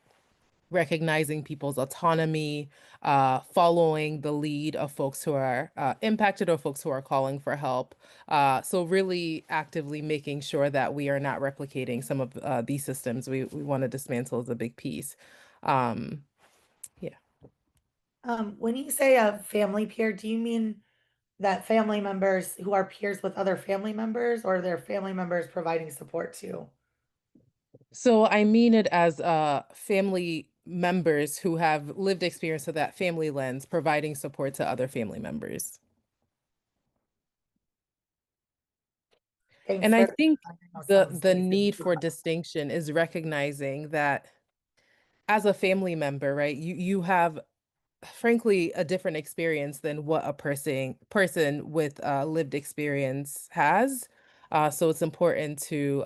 recognizing people's autonomy, following the lead of folks who are impacted or folks who are calling for help. So really actively making sure that we are not replicating some of these systems we want to dismantle is a big piece. Yeah. When you say a family peer, do you mean that family members who are peers with other family members, or their family members providing support too? So I mean it as family members who have lived experience of that family lens, providing support to other family members. Thanks And I for think letting me know the some the spaces need to for talk. distinction is recognizing that as a family member, right, you have frankly a different experience than what a person with lived experience has. So it's important to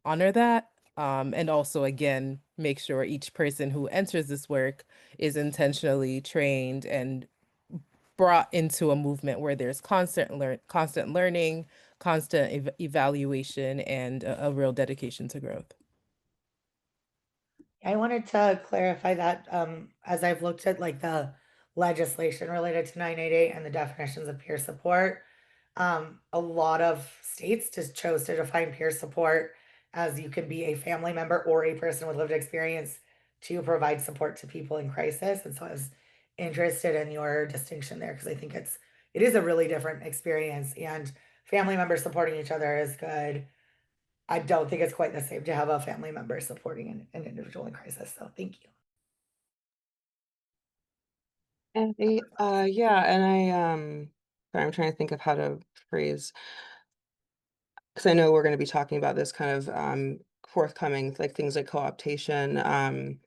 honor that, and also again make sure each person who enters this work is intentionally trained and brought into a movement where there's constant learning, constant evaluation, and a real dedication to growth. I wanted to clarify that as I've looked at like the legislation related to 988 and the definitions of peer support, a lot of states just chose to define peer support as you can be a family member or a person with lived experience to provide support to people in crisis. And so I was interested in your distinction there because I think it is a really different experience, and family members supporting each other is good. I don't think it's quite the same to have a family member supporting an individual in crisis. So thank you. And yeah, and sorry, I'm trying to think of how to phrase, because I know we're going to be talking about this kind of forthcoming, like things like co-optation.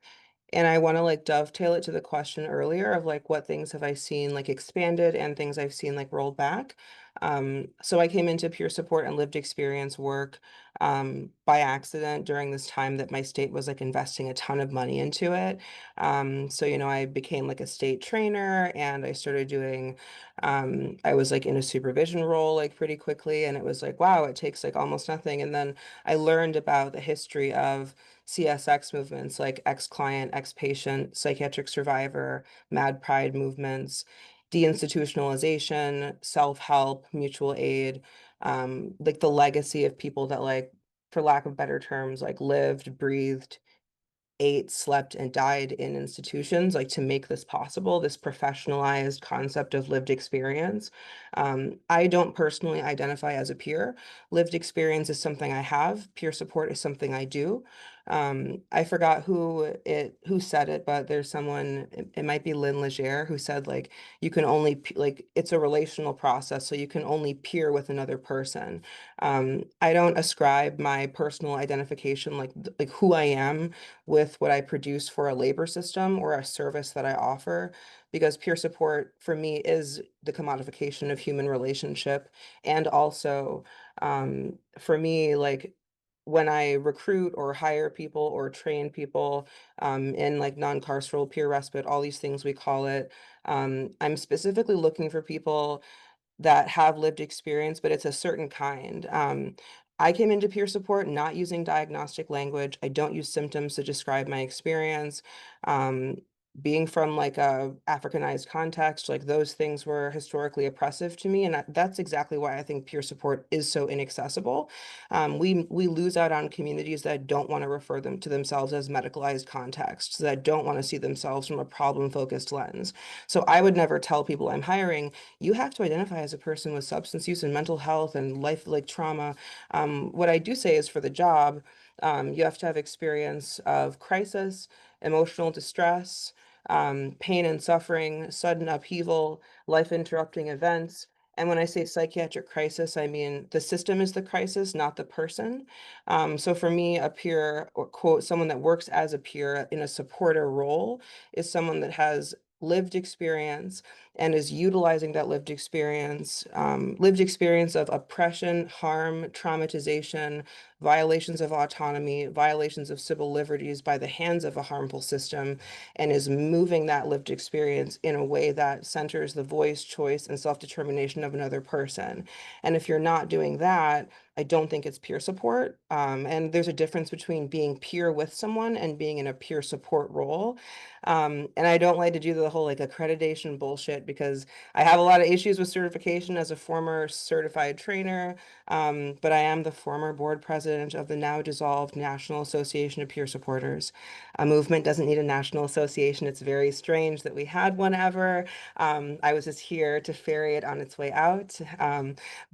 And I want to like dovetail it to the question earlier of like what things have I seen like expanded and things I've seen like rolled back. So I came into peer support and lived experience work by accident during this time that my state was like investing a ton of money into it. So you know, I became like a state trainer and I started doing I was like in a supervision role like pretty quickly, and it was like, wow, it takes like almost nothing. And then I learned about the history of CSX movements like ex-client, ex-patient, psychiatric survivor, mad pride movements, deinstitutionalization, self-help, mutual aid, like the legacy of people that like, for lack of better terms, like lived, breathed, ate, slept, and died in institutions, like to make this possible, this professionalized concept of lived experience. I don't personally identify as a peer. Lived experience is something I have. Peer support is something I do. I forgot who said it, but there's someone, it might be Lynn Legere, who said like you can only like it's a relational process, so you can only peer with another person. I don't ascribe my personal identification like who I am with what I produce for a labor system or a service that I offer, because peer support for me is the commodification of human relationship. And also, for me, like when I recruit or hire people or train people in like non-carceral peer respite, all these things we call it, I'm specifically looking for people that have lived experience, but it's a certain kind. I came into peer support not using diagnostic language. I don't use symptoms to describe my experience. Being from like a Africanized context, like those things were historically oppressive to me. And that's exactly why I think peer support is so inaccessible. We lose out on communities that don't want to refer them to themselves as medicalized contexts, that don't want to see themselves from a problem-focused lens. So I would never tell people I'm hiring, you have to identify as a person with substance use and mental health and life like trauma. What I do say is for the job, you have to have experience of crisis, emotional distress, pain and suffering, sudden upheaval, life-interrupting events. And when I say psychiatric crisis, I mean the system is the crisis, not the person. So for me, a peer, or quote, someone that works as a peer in a supporter role is someone that has lived experience and is utilizing that lived experience of oppression, harm, traumatization, violations of autonomy, violations of civil liberties by the hands of a harmful system, and is moving that lived experience in a way that centers the voice, choice, and self-determination of another person. And if you're not doing that, I don't think it's peer support. And there's a difference between being peer with someone and being in a peer support role. And I don't like to do the whole like accreditation bullshit, because I have a lot of issues with certification as a former certified trainer, but I am the former board president of the now dissolved National Association of Peer Supporters. A movement doesn't need a national association. It's very strange that we had one ever. I was just here to ferry it on its way out.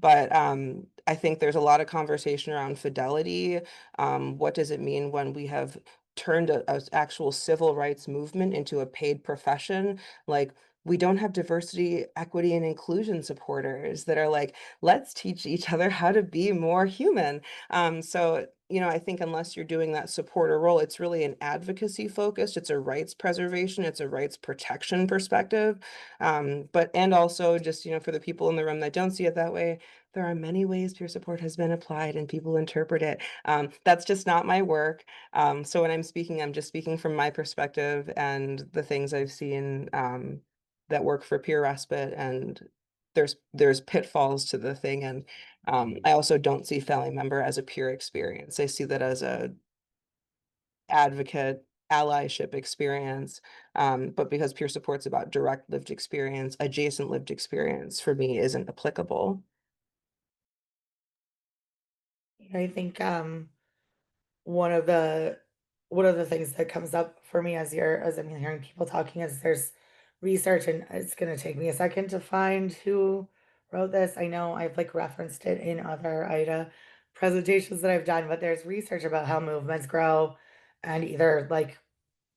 But I think there's a lot of conversation around fidelity. What does it mean when we have turned a actual civil rights movement into a paid profession? Like, we don't have diversity, equity, and inclusion supporters that are like, let's teach each other how to be more human. So, you know, I think unless you're doing that supporter role, it's really an advocacy focused, it's a rights preservation, it's a rights protection perspective. And also just, you know, for the people in the room that don't see it that way, there are many ways peer support has been applied and people interpret it. That's just not my work. So when I'm speaking, I'm just speaking from my perspective and the things I've seen that work for peer respite, and there's pitfalls to the thing. And I also don't see family member as a peer experience. I see that as a advocate allyship experience. But because peer support's about direct lived experience, adjacent lived experience for me isn't applicable. I think one of the one of the things that comes up for me as I'm hearing people talking is there's research, and it's going to take me a second to find who wrote this. I know I've like referenced it in other IDA presentations that I've done, but there's research about how movements grow and either like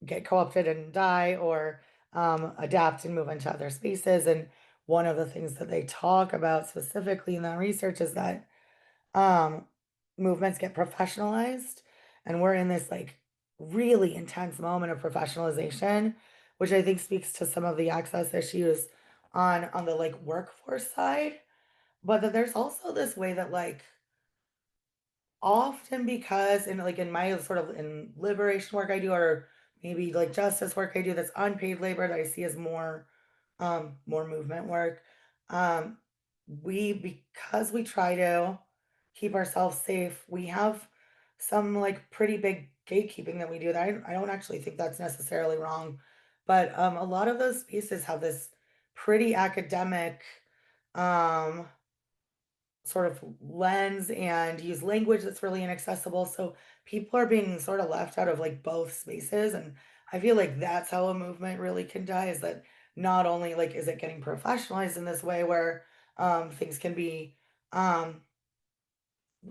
get co-opted and die, or adapt and move into other spaces. And one of the things that they talk about specifically in that research is that um movements get professionalized, and we're in this like really intense moment of professionalization, which I think speaks to some of the access issues on the like workforce side, but that there's also this way that like often, because in like in my sort of in liberation work I do, or maybe like justice work I do, that's unpaid labor that I see as more movement work. Um we because we try to keep ourselves safe, we have some like pretty big gatekeeping that we do that I don't actually think that's necessarily wrong. But a lot of those spaces have this pretty academic um sort of lens and use language that's really inaccessible. So people are being sort of left out of like both spaces. And I feel like that's how a movement really can die, is that not only like is it getting professionalized in this way where things can be um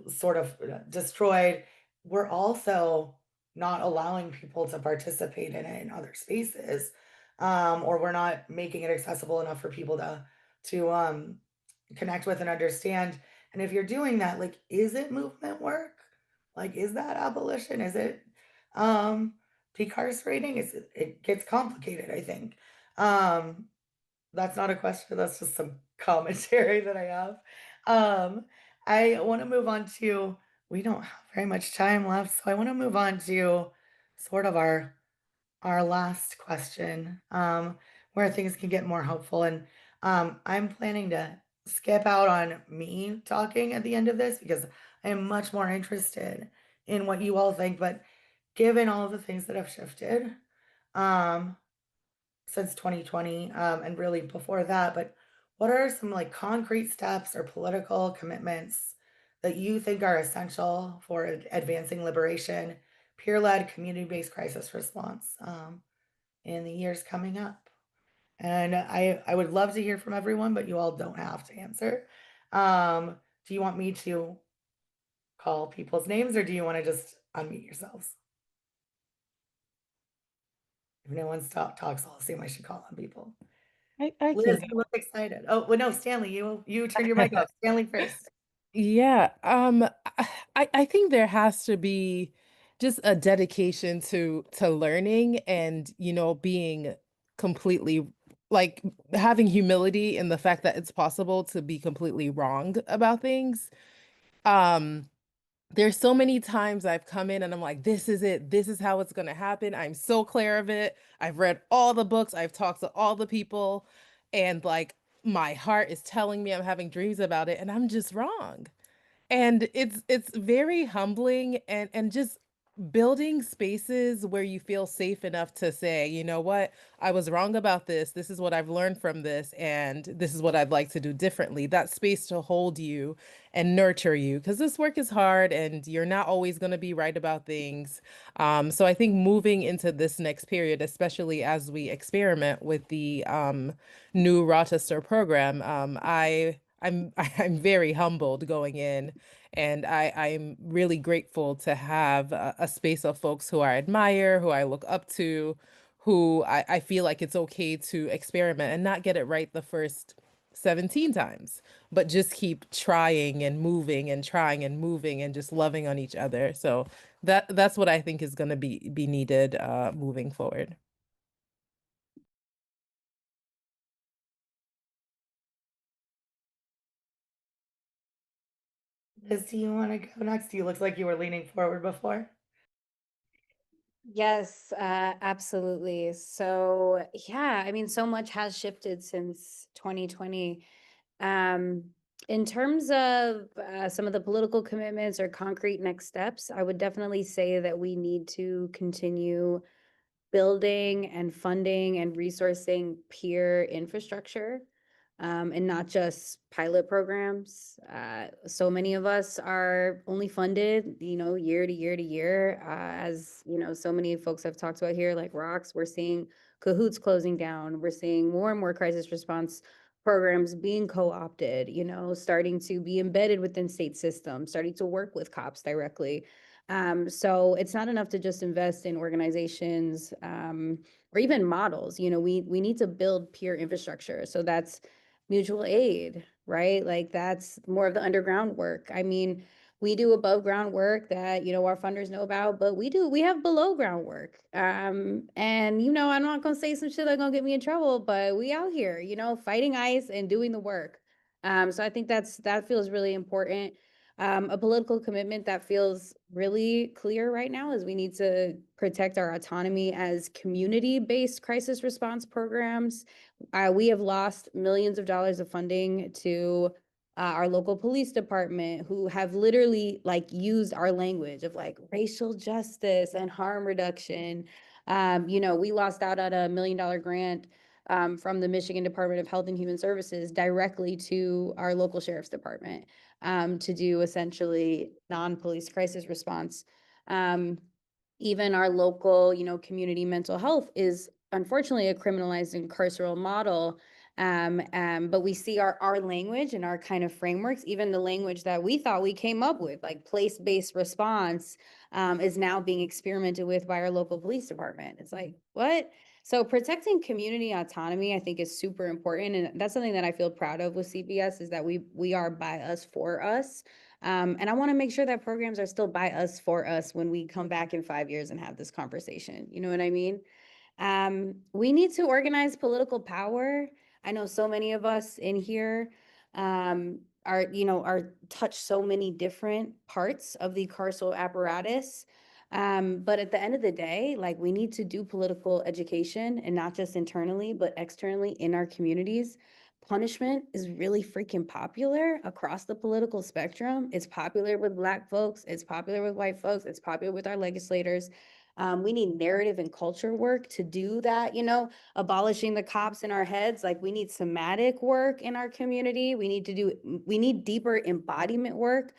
sort of destroyed, we're also not allowing people to participate in it in other spaces, or we're not making it accessible enough for people to connect with and understand. And if you're doing that, like, is it movement work? Like, is that abolition? Is it um decarcerating? It gets complicated, I think. Um, that's not a question, that's just some commentary that I have. I want to move on to, we don't have very much time left, so I want to move on to sort of our last question, where things can get more hopeful. And I'm planning to skip out on me talking at the end of this because I am much more interested in what you all think. But given all of the things that have shifted, um, since 2020, and really before that, but what are some like concrete steps or political commitments that you think are essential for advancing liberation, peer-led, community-based crisis response in the years coming up? And I would love to hear from everyone, but you all don't have to answer. Do you want me to call people's names, or do you want to just unmute yourselves? If no one talks, I'll assume I should call on people. I Liz, can. you look excited. Oh, well, no, Stanley, you turn your mic off. Stanley first. Yeah, I think there has to be just a dedication to learning and, you know, being completely like having humility in the fact that it's possible to be completely wrong about things. Um, there's so many times I've come in and I'm like, this is it. This is how it's going to happen. I'm so clear of it. I've read all the books. I've talked to all the people, and like my heart is telling me I'm having dreams about it, and I'm just wrong. And it's very humbling, and just building spaces where you feel safe enough to say, you know what, I was wrong about this. This is what I've learned from this, and this is what I'd like to do differently. That space to hold you and nurture you, because this work is hard and you're not always going to be right about things. So I think moving into this next period, especially as we experiment with the new Rochester program, I'm very humbled going in, and I'm really grateful to have a space of folks who I admire, who I look up to, who I feel like it's okay to experiment and not get it right the first 17 times, but just keep trying and moving and trying and moving and just loving on each other. So that's what I think is going to be needed moving forward. Liz, do you want to go next? You looked like you were leaning forward before. Yes, absolutely. So yeah, I mean, so much has shifted since 2020. Um, in terms of some of the political commitments or concrete next steps, I would definitely say that we need to continue building and funding and resourcing peer infrastructure, and not just pilot programs. So many of us are only funded, year to year to year. As so many folks have talked about here, like Rox, we're seeing Cahoots closing down. We're seeing more and more crisis response programs being co-opted, starting to be embedded within state systems, starting to work with cops directly. So it's not enough to just invest in organizations, or even models. We need to build peer infrastructure. So that's mutual aid, right? Like that's more of the underground work. I mean, we do above ground work that, our funders know about, but we have below ground work. And, I'm not going to say some shit that's going to get me in trouble, but we out here, fighting ICE and doing the work. So I think that feels really important. A political commitment that feels really clear right now is we need to protect our autonomy as community-based crisis response programs. We have lost millions of dollars of funding to our local police department, who have literally used our language of racial justice and harm reduction. We lost out on $1 million grant from the Michigan Department of Health and Human Services directly to our local sheriff's department to do essentially non-police crisis response. Even our local, community mental health is unfortunately a criminalized and carceral model. But we see our language and our kind of frameworks, even the language that we thought we came up with, like place-based response, is now being experimented with by our local police department. It's like, what? So protecting community autonomy, I think, is super important. And that's something that I feel proud of with CPS, is that we are by us, for us. And I want to make sure that programs are still by us, for us when we come back in 5 years and have this conversation. You know what I mean? We need to organize political power. I know so many of us in here are touch so many different parts of the carceral apparatus. But at the end of the day, we need to do political education, and not just internally, but externally in our communities. Punishment is really freaking popular across the political spectrum. It's popular with Black folks. It's popular with white folks. It's popular with our legislators. We need narrative and culture work to do that, abolishing the cops in our heads. We need somatic work in our community. We need deeper embodiment work,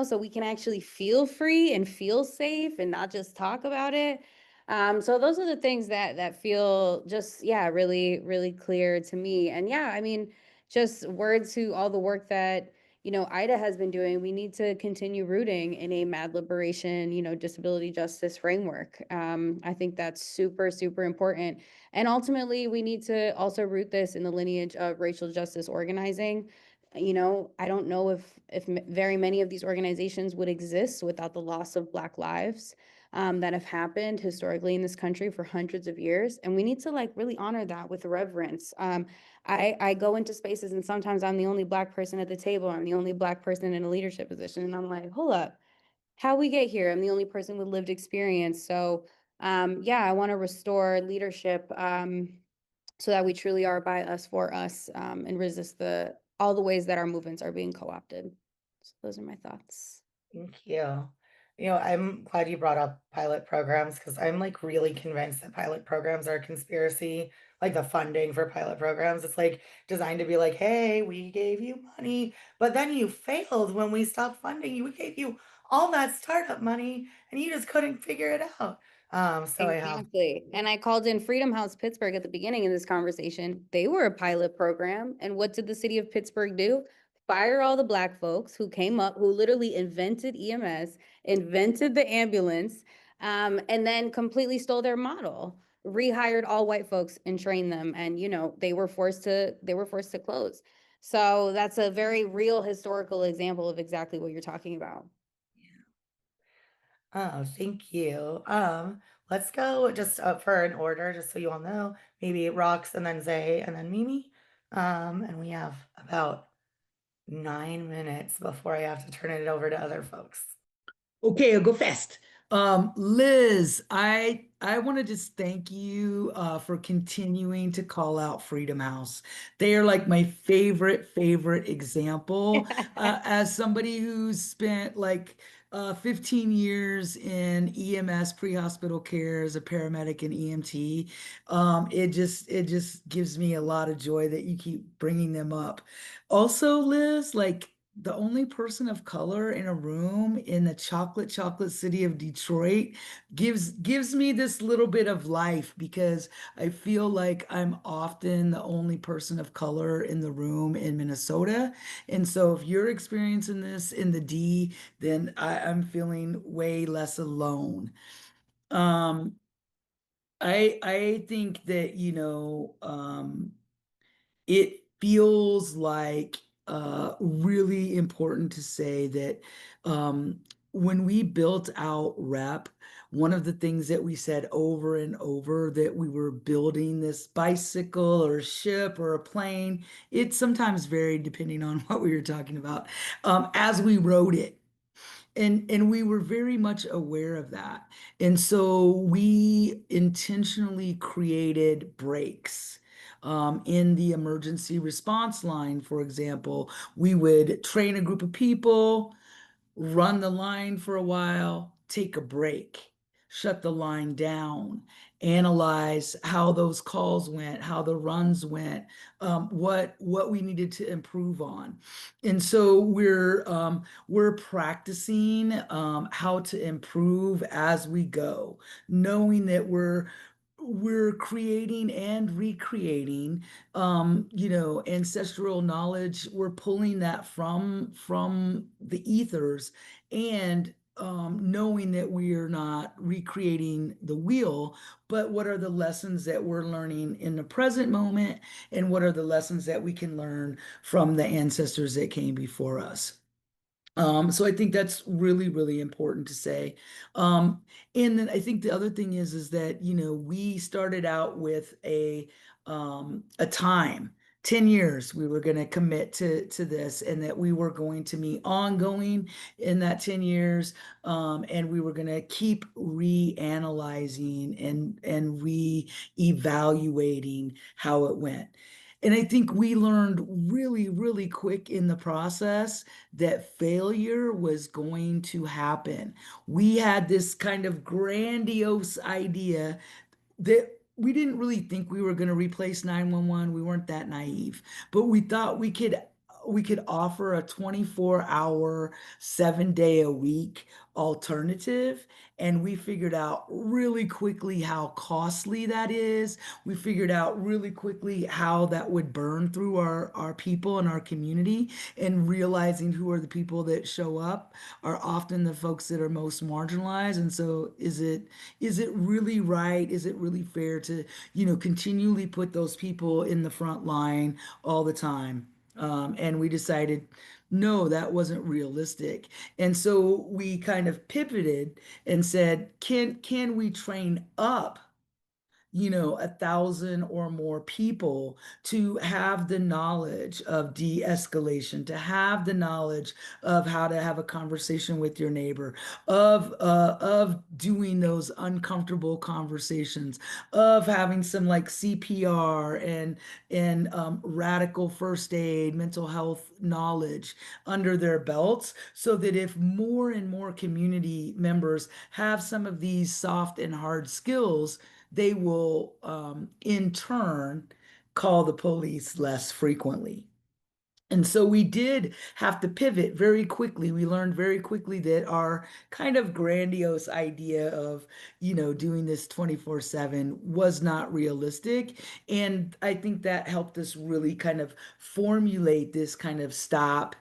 so we can actually feel free and feel safe and not just talk about it. So those are the things that feel just, really, really clear to me. And I mean, just word to all the work that, IDHA has been doing. We need to continue rooting in a MAD liberation, disability justice framework. I think that's super, super important. And ultimately, we need to also root this in the lineage of racial justice organizing. I don't know if very many of these organizations would exist without the loss of Black lives that have happened historically in this country for hundreds of years. And we need to really honor that with reverence. I go into spaces and sometimes I'm the only Black person at the table. I'm the only Black person in a leadership position. And I'm like, hold up, how we get here? I'm the only person with lived experience. So I want to restore leadership so that we truly are by us, for us, and resist all the ways that our movements are being co-opted. So those are my thoughts. Thank you. I'm glad you brought up pilot programs, because I'm really convinced that pilot programs are a conspiracy. The funding for pilot programs, it's designed to be hey, we gave you money, but then you failed when we stopped funding you. We gave you all that startup money and you just couldn't figure it out. So Exactly. And I called in Freedom House Pittsburgh at the beginning of this conversation. They were a pilot program. And what did the city of Pittsburgh do? fire all the Black folks who came up, who literally invented EMS, invented the ambulance, and then completely stole their model, rehired all white folks and trained them. And, you know, they were forced to close. So that's a very real historical example of exactly what you're talking about. Oh, thank you. Let's go just for an order, just so you all know. Maybe Rox and then Zay and then Mimi. And we have about 9 minutes before I have to turn it over to other folks. Okay, I'll go fast. Liz, I want to just thank you for continuing to call out Freedom House. They are like my favorite example. As somebody who's spent like 15 years in EMS pre-hospital care as a paramedic and EMT, it just gives me a lot of joy that you keep bringing them up. Also, Liz, like the only person of color in a room in the chocolate city of Detroit gives me this little bit of life, because I feel like I'm often the only person of color in the room in Minnesota. And so if you're experiencing this in the D, then I'm feeling way less alone. I think that, it feels like really important to say that when we built out rep, one of the things that we said over and over, that we were building this bicycle or a ship or a plane. It sometimes varied depending on what we were talking about as we rode it. And we were very much aware of that. And so we intentionally created breaks. In the emergency response line, for example, we would train a group of people, run the line for a while, take a break, shut the line down, analyze how those calls went, how the runs went, what we needed to improve on. And so we're practicing how to improve as we go, knowing that we're creating and recreating ancestral knowledge. We're pulling that from the ethers, and knowing that we are not recreating the wheel, but what are the lessons that we're learning in the present moment, and what are the lessons that we can learn from the ancestors that came before us. So I think that's really important to say. And then I think the other thing is that, we started out with a time, 10 years we were going to commit to this, and that we were going to meet ongoing in that 10 years. And we were going to keep reanalyzing and re-evaluating how it went. And I think we learned really quick in the process that failure was going to happen. We had this kind of grandiose idea that we didn't really think we were going to replace 911. We weren't that naive, but we thought we could offer a 24-hour, 7-day a week alternative. And we figured out really quickly how costly that is. We figured out really quickly how that would burn through our people and our community, and realizing who are the people that show up are often the folks that are most marginalized. And so is it really right? Is it really fair to, continually put those people in the front line all the time? And we decided, no, that wasn't realistic. And so we kind of pivoted and said, can we train up 1,000 or more people to have the knowledge of de-escalation, to have the knowledge of how to have a conversation with your neighbor, of doing those uncomfortable conversations, of having some like CPR and radical first aid, mental health knowledge under their belts, so that if more and more community members have some of these soft and hard skills, they will in turn call the police less frequently. And so we did have to pivot very quickly. We learned very quickly that our kind of grandiose idea of, doing this 24/7 was not realistic. And I think that helped us really kind of formulate this kind of stop,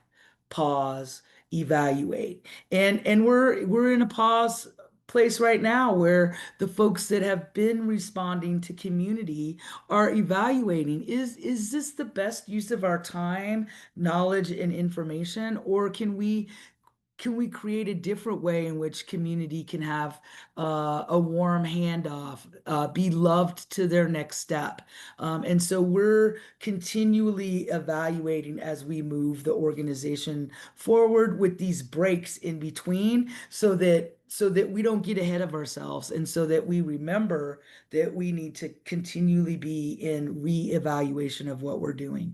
pause, evaluate. And we're in a pause place right now where the folks that have been responding to community are evaluating, is this the best use of our time, knowledge, and information, or can we create a different way in which community can have a warm handoff, be loved to their next step? And so we're continually evaluating as we move the organization forward with these breaks in between, so that we don't get ahead of ourselves, and so that we remember that we need to continually be in re-evaluation of what we're doing.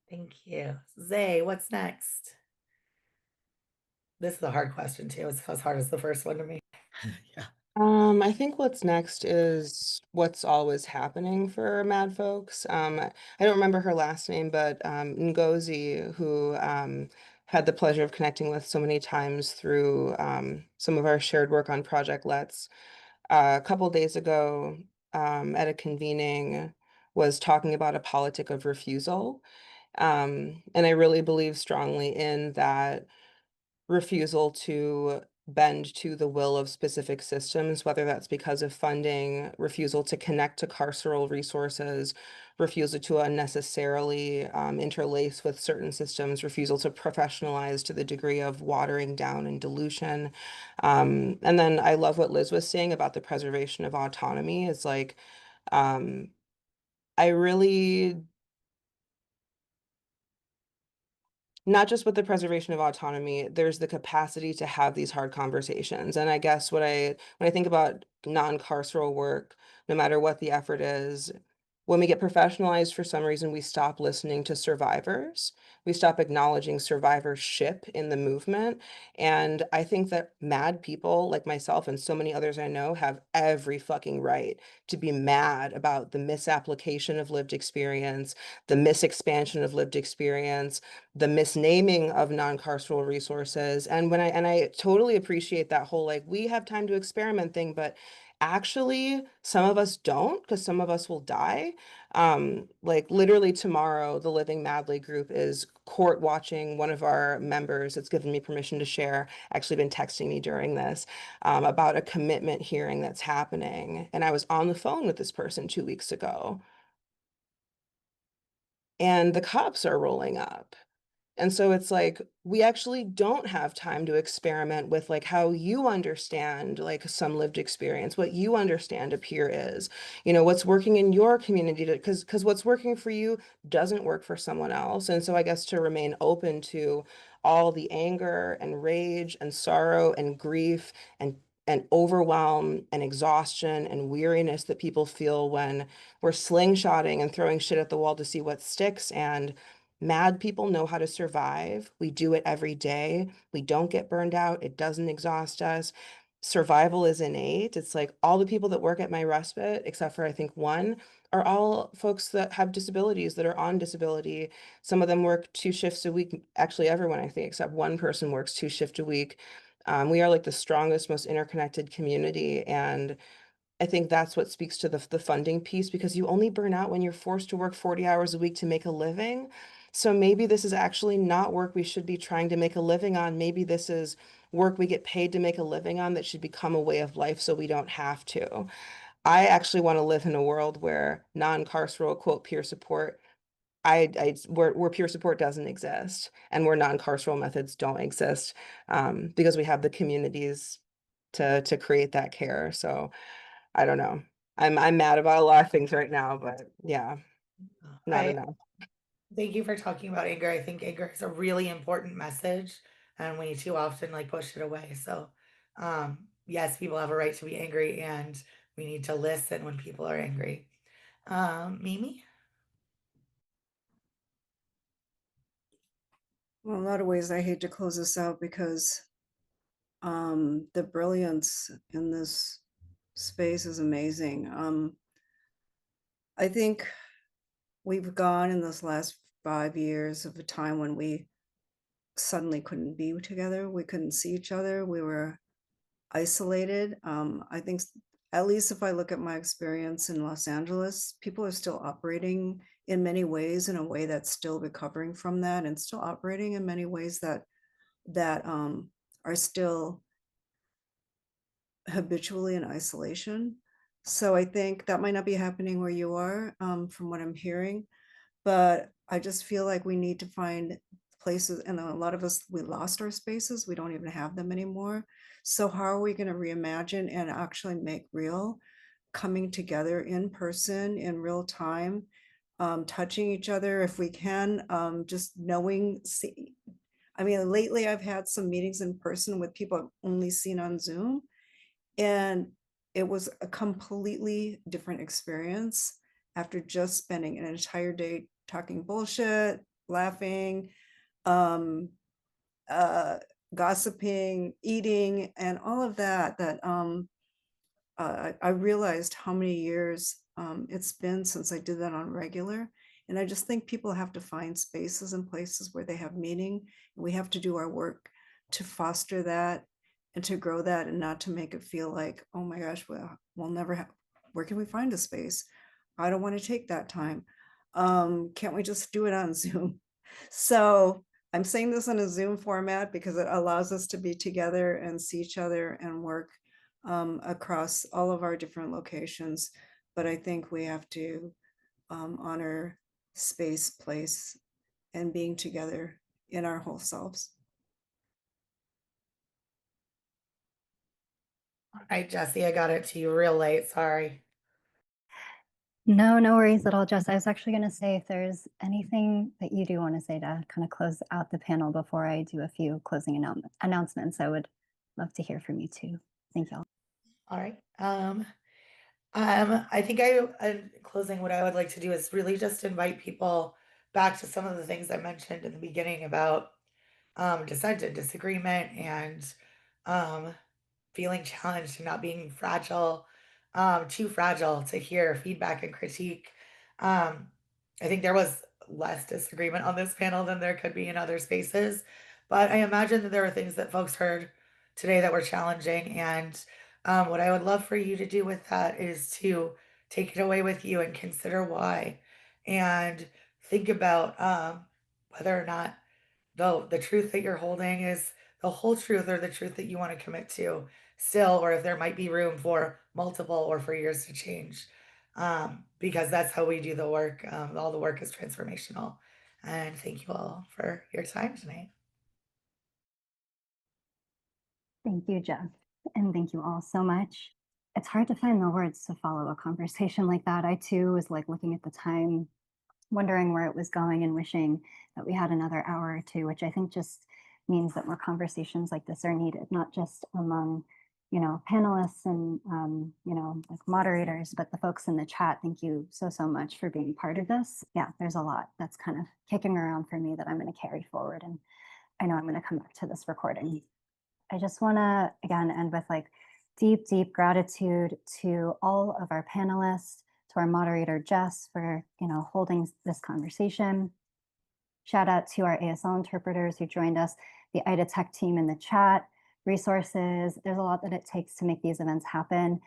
Thank you. Zay, what's next? This is a hard question too. It's as hard as the first one to me. Yeah. I think what's next is what's always happening for Mad Folks. I don't remember her last name, but Ngozi, who had the pleasure of connecting with so many times through some of our shared work on Project Let's, a couple days ago at a convening was talking about a politic of refusal. And I really believe strongly in that refusal to bend to the will of specific systems, whether that's because of funding, refusal to connect to carceral resources, refusal to unnecessarily interlace with certain systems, refusal to professionalize to the degree of watering down and dilution. And then I love what Liz was saying about the preservation of autonomy. It's like, I really, not just with the preservation of autonomy, there's the capacity to have these hard conversations. And I guess when I think about non-carceral work, no matter what the effort is, when we get professionalized, for some reason, we stop listening to survivors. We stop acknowledging survivorship in the movement. And I think that mad people like myself and so many others I know have every fucking right to be mad about the misapplication of lived experience, the misexpansion of lived experience, the misnaming of non-carceral resources. And I totally appreciate that whole, like, we have time to experiment thing, but actually some of us don't, because some of us will die. Like literally tomorrow, the Living Madly group is court watching one of our members that's given me permission to share, actually been texting me during this, about a commitment hearing that's happening. And I was on the phone with this person 2 weeks ago, and the cops are rolling up. And so it's like, we actually don't have time to experiment with like how you understand like some lived experience, what you understand a peer is, what's working in your community, because what's working for you doesn't work for someone else. And so I guess to remain open to all the anger and rage and sorrow and grief and overwhelm and exhaustion and weariness that people feel when we're slingshotting and throwing shit at the wall to see what sticks. And mad people know how to survive. We do it every day. We don't get burned out. It doesn't exhaust us. Survival is innate. It's like all the people that work at my respite, except for I think one, are all folks that have disabilities, that are on disability. Some of them work 2 shifts a week. Actually, everyone, I think, except one person works 2 shifts a week. We are like the strongest, most interconnected community. And I think that's what speaks to the funding piece, because you only burn out when you're forced to work 40 hours a week to make a living. So maybe this is actually not work we should be trying to make a living on. Maybe this is work we get paid to make a living on that should become a way of life so we don't have to. I actually want to live in a world where non-carceral, quote, peer support, where peer support doesn't exist and where non-carceral methods don't exist, because we have the communities to create that care. So I don't know. I'm mad about a lot of things right now, but yeah, not enough. Thank you for talking about anger. I think anger is a really important message, and we too often like push it away. So, yes, people have a right to be angry, and we need to listen when people are angry. Mimi? Well, in a lot of ways, I hate to close this out because the brilliance in this space is amazing. I think we've gone in this last 5 years of a time when we suddenly couldn't be together. We couldn't see each other. We were isolated. I think, at least if I look at my experience in Los Angeles, people are still operating in many ways, in a way that's still recovering from that and still operating in many ways that are still habitually in isolation. So I think that might not be happening where you are, from what I'm hearing, but I just feel like we need to find places, and a lot of us, we lost our spaces. We don't even have them anymore. So how are we going to reimagine and actually make real coming together in person in real time, touching each other if we can, just knowing, I mean, lately I've had some meetings in person with people I've only seen on Zoom, and it was a completely different experience after just spending an entire day talking bullshit, laughing, um, gossiping, eating, and all of that, I realized how many years it's been since I did that on regular. And I just think people have to find spaces and places where they have meaning. And we have to do our work to foster that and to grow that, and not to make it feel like, oh my gosh, well, we'll never have, where can we find a space? I don't want to take that time. Can't we just do it on Zoom? So I'm saying this in a Zoom format because it allows us to be together and see each other and work across all of our different locations. But I think we have to honor space, place, and being together in our whole selves. All right, Jessie, I got it to you real late. Sorry. No, no worries at all, Jess. I was actually going to say, if there's anything that you do want to say to kind of close out the panel before I do a few closing announcements, I would love to hear from you too. Thank you all. All right. I think in closing, what I would like to do is really just invite people back to some of the things I mentioned in the beginning about dissent and disagreement, and feeling challenged and not being fragile, too fragile to hear feedback and critique. I think there was less disagreement on this panel than there could be in other spaces, but I imagine that there were things that folks heard today that were challenging. And what I would love for you to do with that is to take it away with you and consider why, and think about whether or not the truth that you're holding is the whole truth, or the truth that you want to commit to still, or if there might be room for multiple or for yours to change. Because that's how we do the work. All the work is transformational. And thank you all for your time tonight. Thank you, Jeff. And thank you all so much. It's hard to find the words to follow a conversation like that. I too was like looking at the time, wondering where it was going and wishing that we had another hour or two, which I think just means that more conversations like this are needed, not just among, panelists and, like moderators, but the folks in the chat. Thank you so, so much for being part of this. Yeah, there's a lot that's kind of kicking around for me that I'm going to carry forward. And I know I'm going to come back to this recording. I just want to, again, end with like deep, deep gratitude to all of our panelists, to our moderator, Jess, for, holding this conversation. Shout out to our ASL interpreters who joined us, the IDHA tech team in the chat, resources. There's a lot that it takes to make these events happen.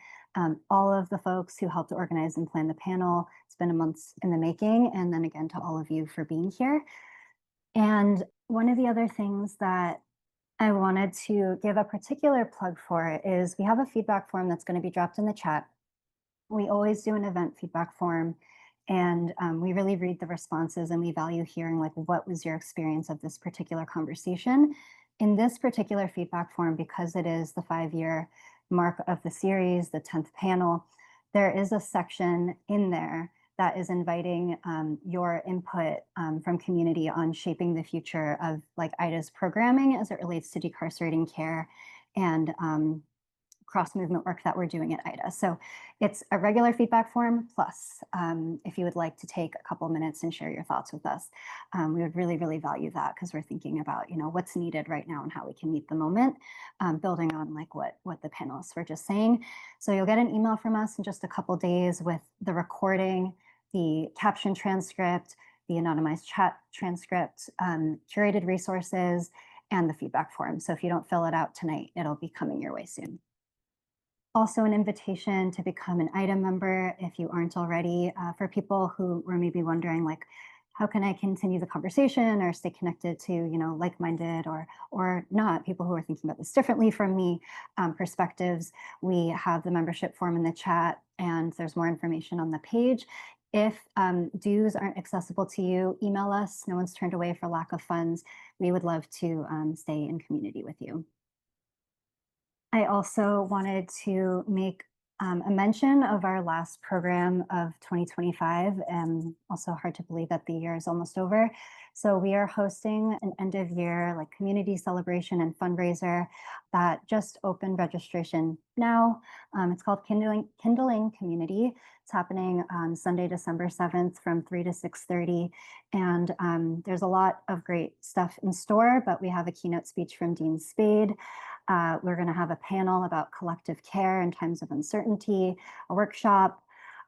All of the folks who helped organize and plan the panel. It's been a month in the making. And then again, to all of you for being here. And one of the other things that I wanted to give a particular plug for is we have a feedback form that's going to be dropped in the chat. We always do an event feedback form, and we really read the responses, and we value hearing like, what was your experience of this particular conversation? In this particular feedback form, because it is the 5-year mark of the series, the 10th panel, there is a section in there that is inviting your input from community on shaping the future of like IDHA's programming as it relates to decarcerating care and cross-movement work that we're doing at IDHA. So it's a regular feedback form, plus if you would like to take a couple minutes and share your thoughts with us, we would really, really value that, because we're thinking about, what's needed right now and how we can meet the moment, building on like what the panelists were just saying. So you'll get an email from us in just a couple days with the recording, the caption transcript, the anonymized chat transcript, curated resources, and the feedback form. So if you don't fill it out tonight, it'll be coming your way soon. Also an invitation to become an IDHA member if you aren't already. For people who were maybe wondering, like, how can I continue the conversation or stay connected to, like-minded or not, people who are thinking about this differently from me, perspectives. We have the membership form in the chat, and there's more information on the page. If dues aren't accessible to you, email us. No one's turned away for lack of funds. We would love to stay in community with you. I also wanted to make a mention of our last program of 2025, and also hard to believe that the year is almost over. So we are hosting an end of year community celebration and fundraiser that just opened registration now. It's called Kindling Community. It's happening on Sunday, December 7th from 3 to 6:30. And there's a lot of great stuff in store, but we have a keynote speech from Dean Spade. We're going to have a panel about collective care in times of uncertainty, a workshop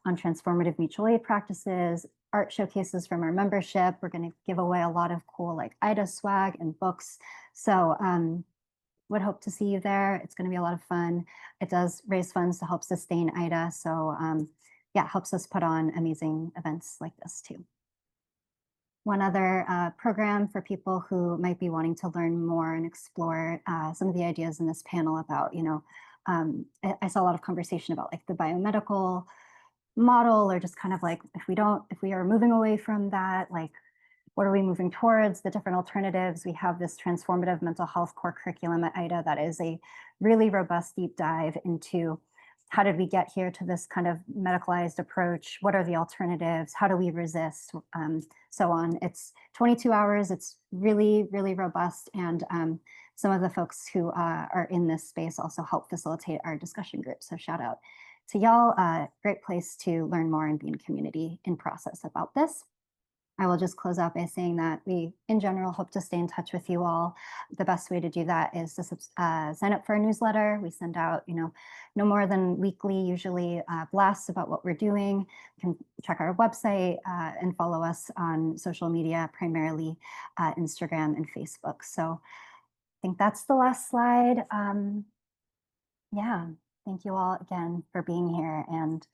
on transformative mutual aid practices, art showcases from our membership. We're going to give away a lot of cool IDHA swag and books. So would hope to see you there. It's going to be a lot of fun. It does raise funds to help sustain IDHA. So yeah, helps us put on amazing events like this too. One other program for people who might be wanting to learn more and explore some of the ideas in this panel about, I saw a lot of conversation about the biomedical model, or just kind of if we are moving away from that, what are we moving towards, the different alternatives. We have this transformative mental health core curriculum at IDHA that is a really robust deep dive into how did we get here to this kind of medicalized approach? What are the alternatives? How do we resist? So on. It's 22 hours. It's really, really robust. And some of the folks who are in this space also help facilitate our discussion group. So shout out to y'all. Great place to learn more and be in community in process about this. I will just close out by saying that we, in general, hope to stay in touch with you all. The best way to do that is to sign up for a newsletter. We send out, no more than weekly, usually blasts about what we're doing. You can check our website and follow us on social media, primarily Instagram and Facebook. So I think that's the last slide. Yeah, thank you all again for being here, and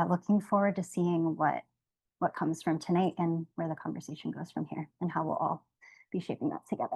looking forward to seeing what comes from tonight and where the conversation goes from here and how we'll all be shaping that together.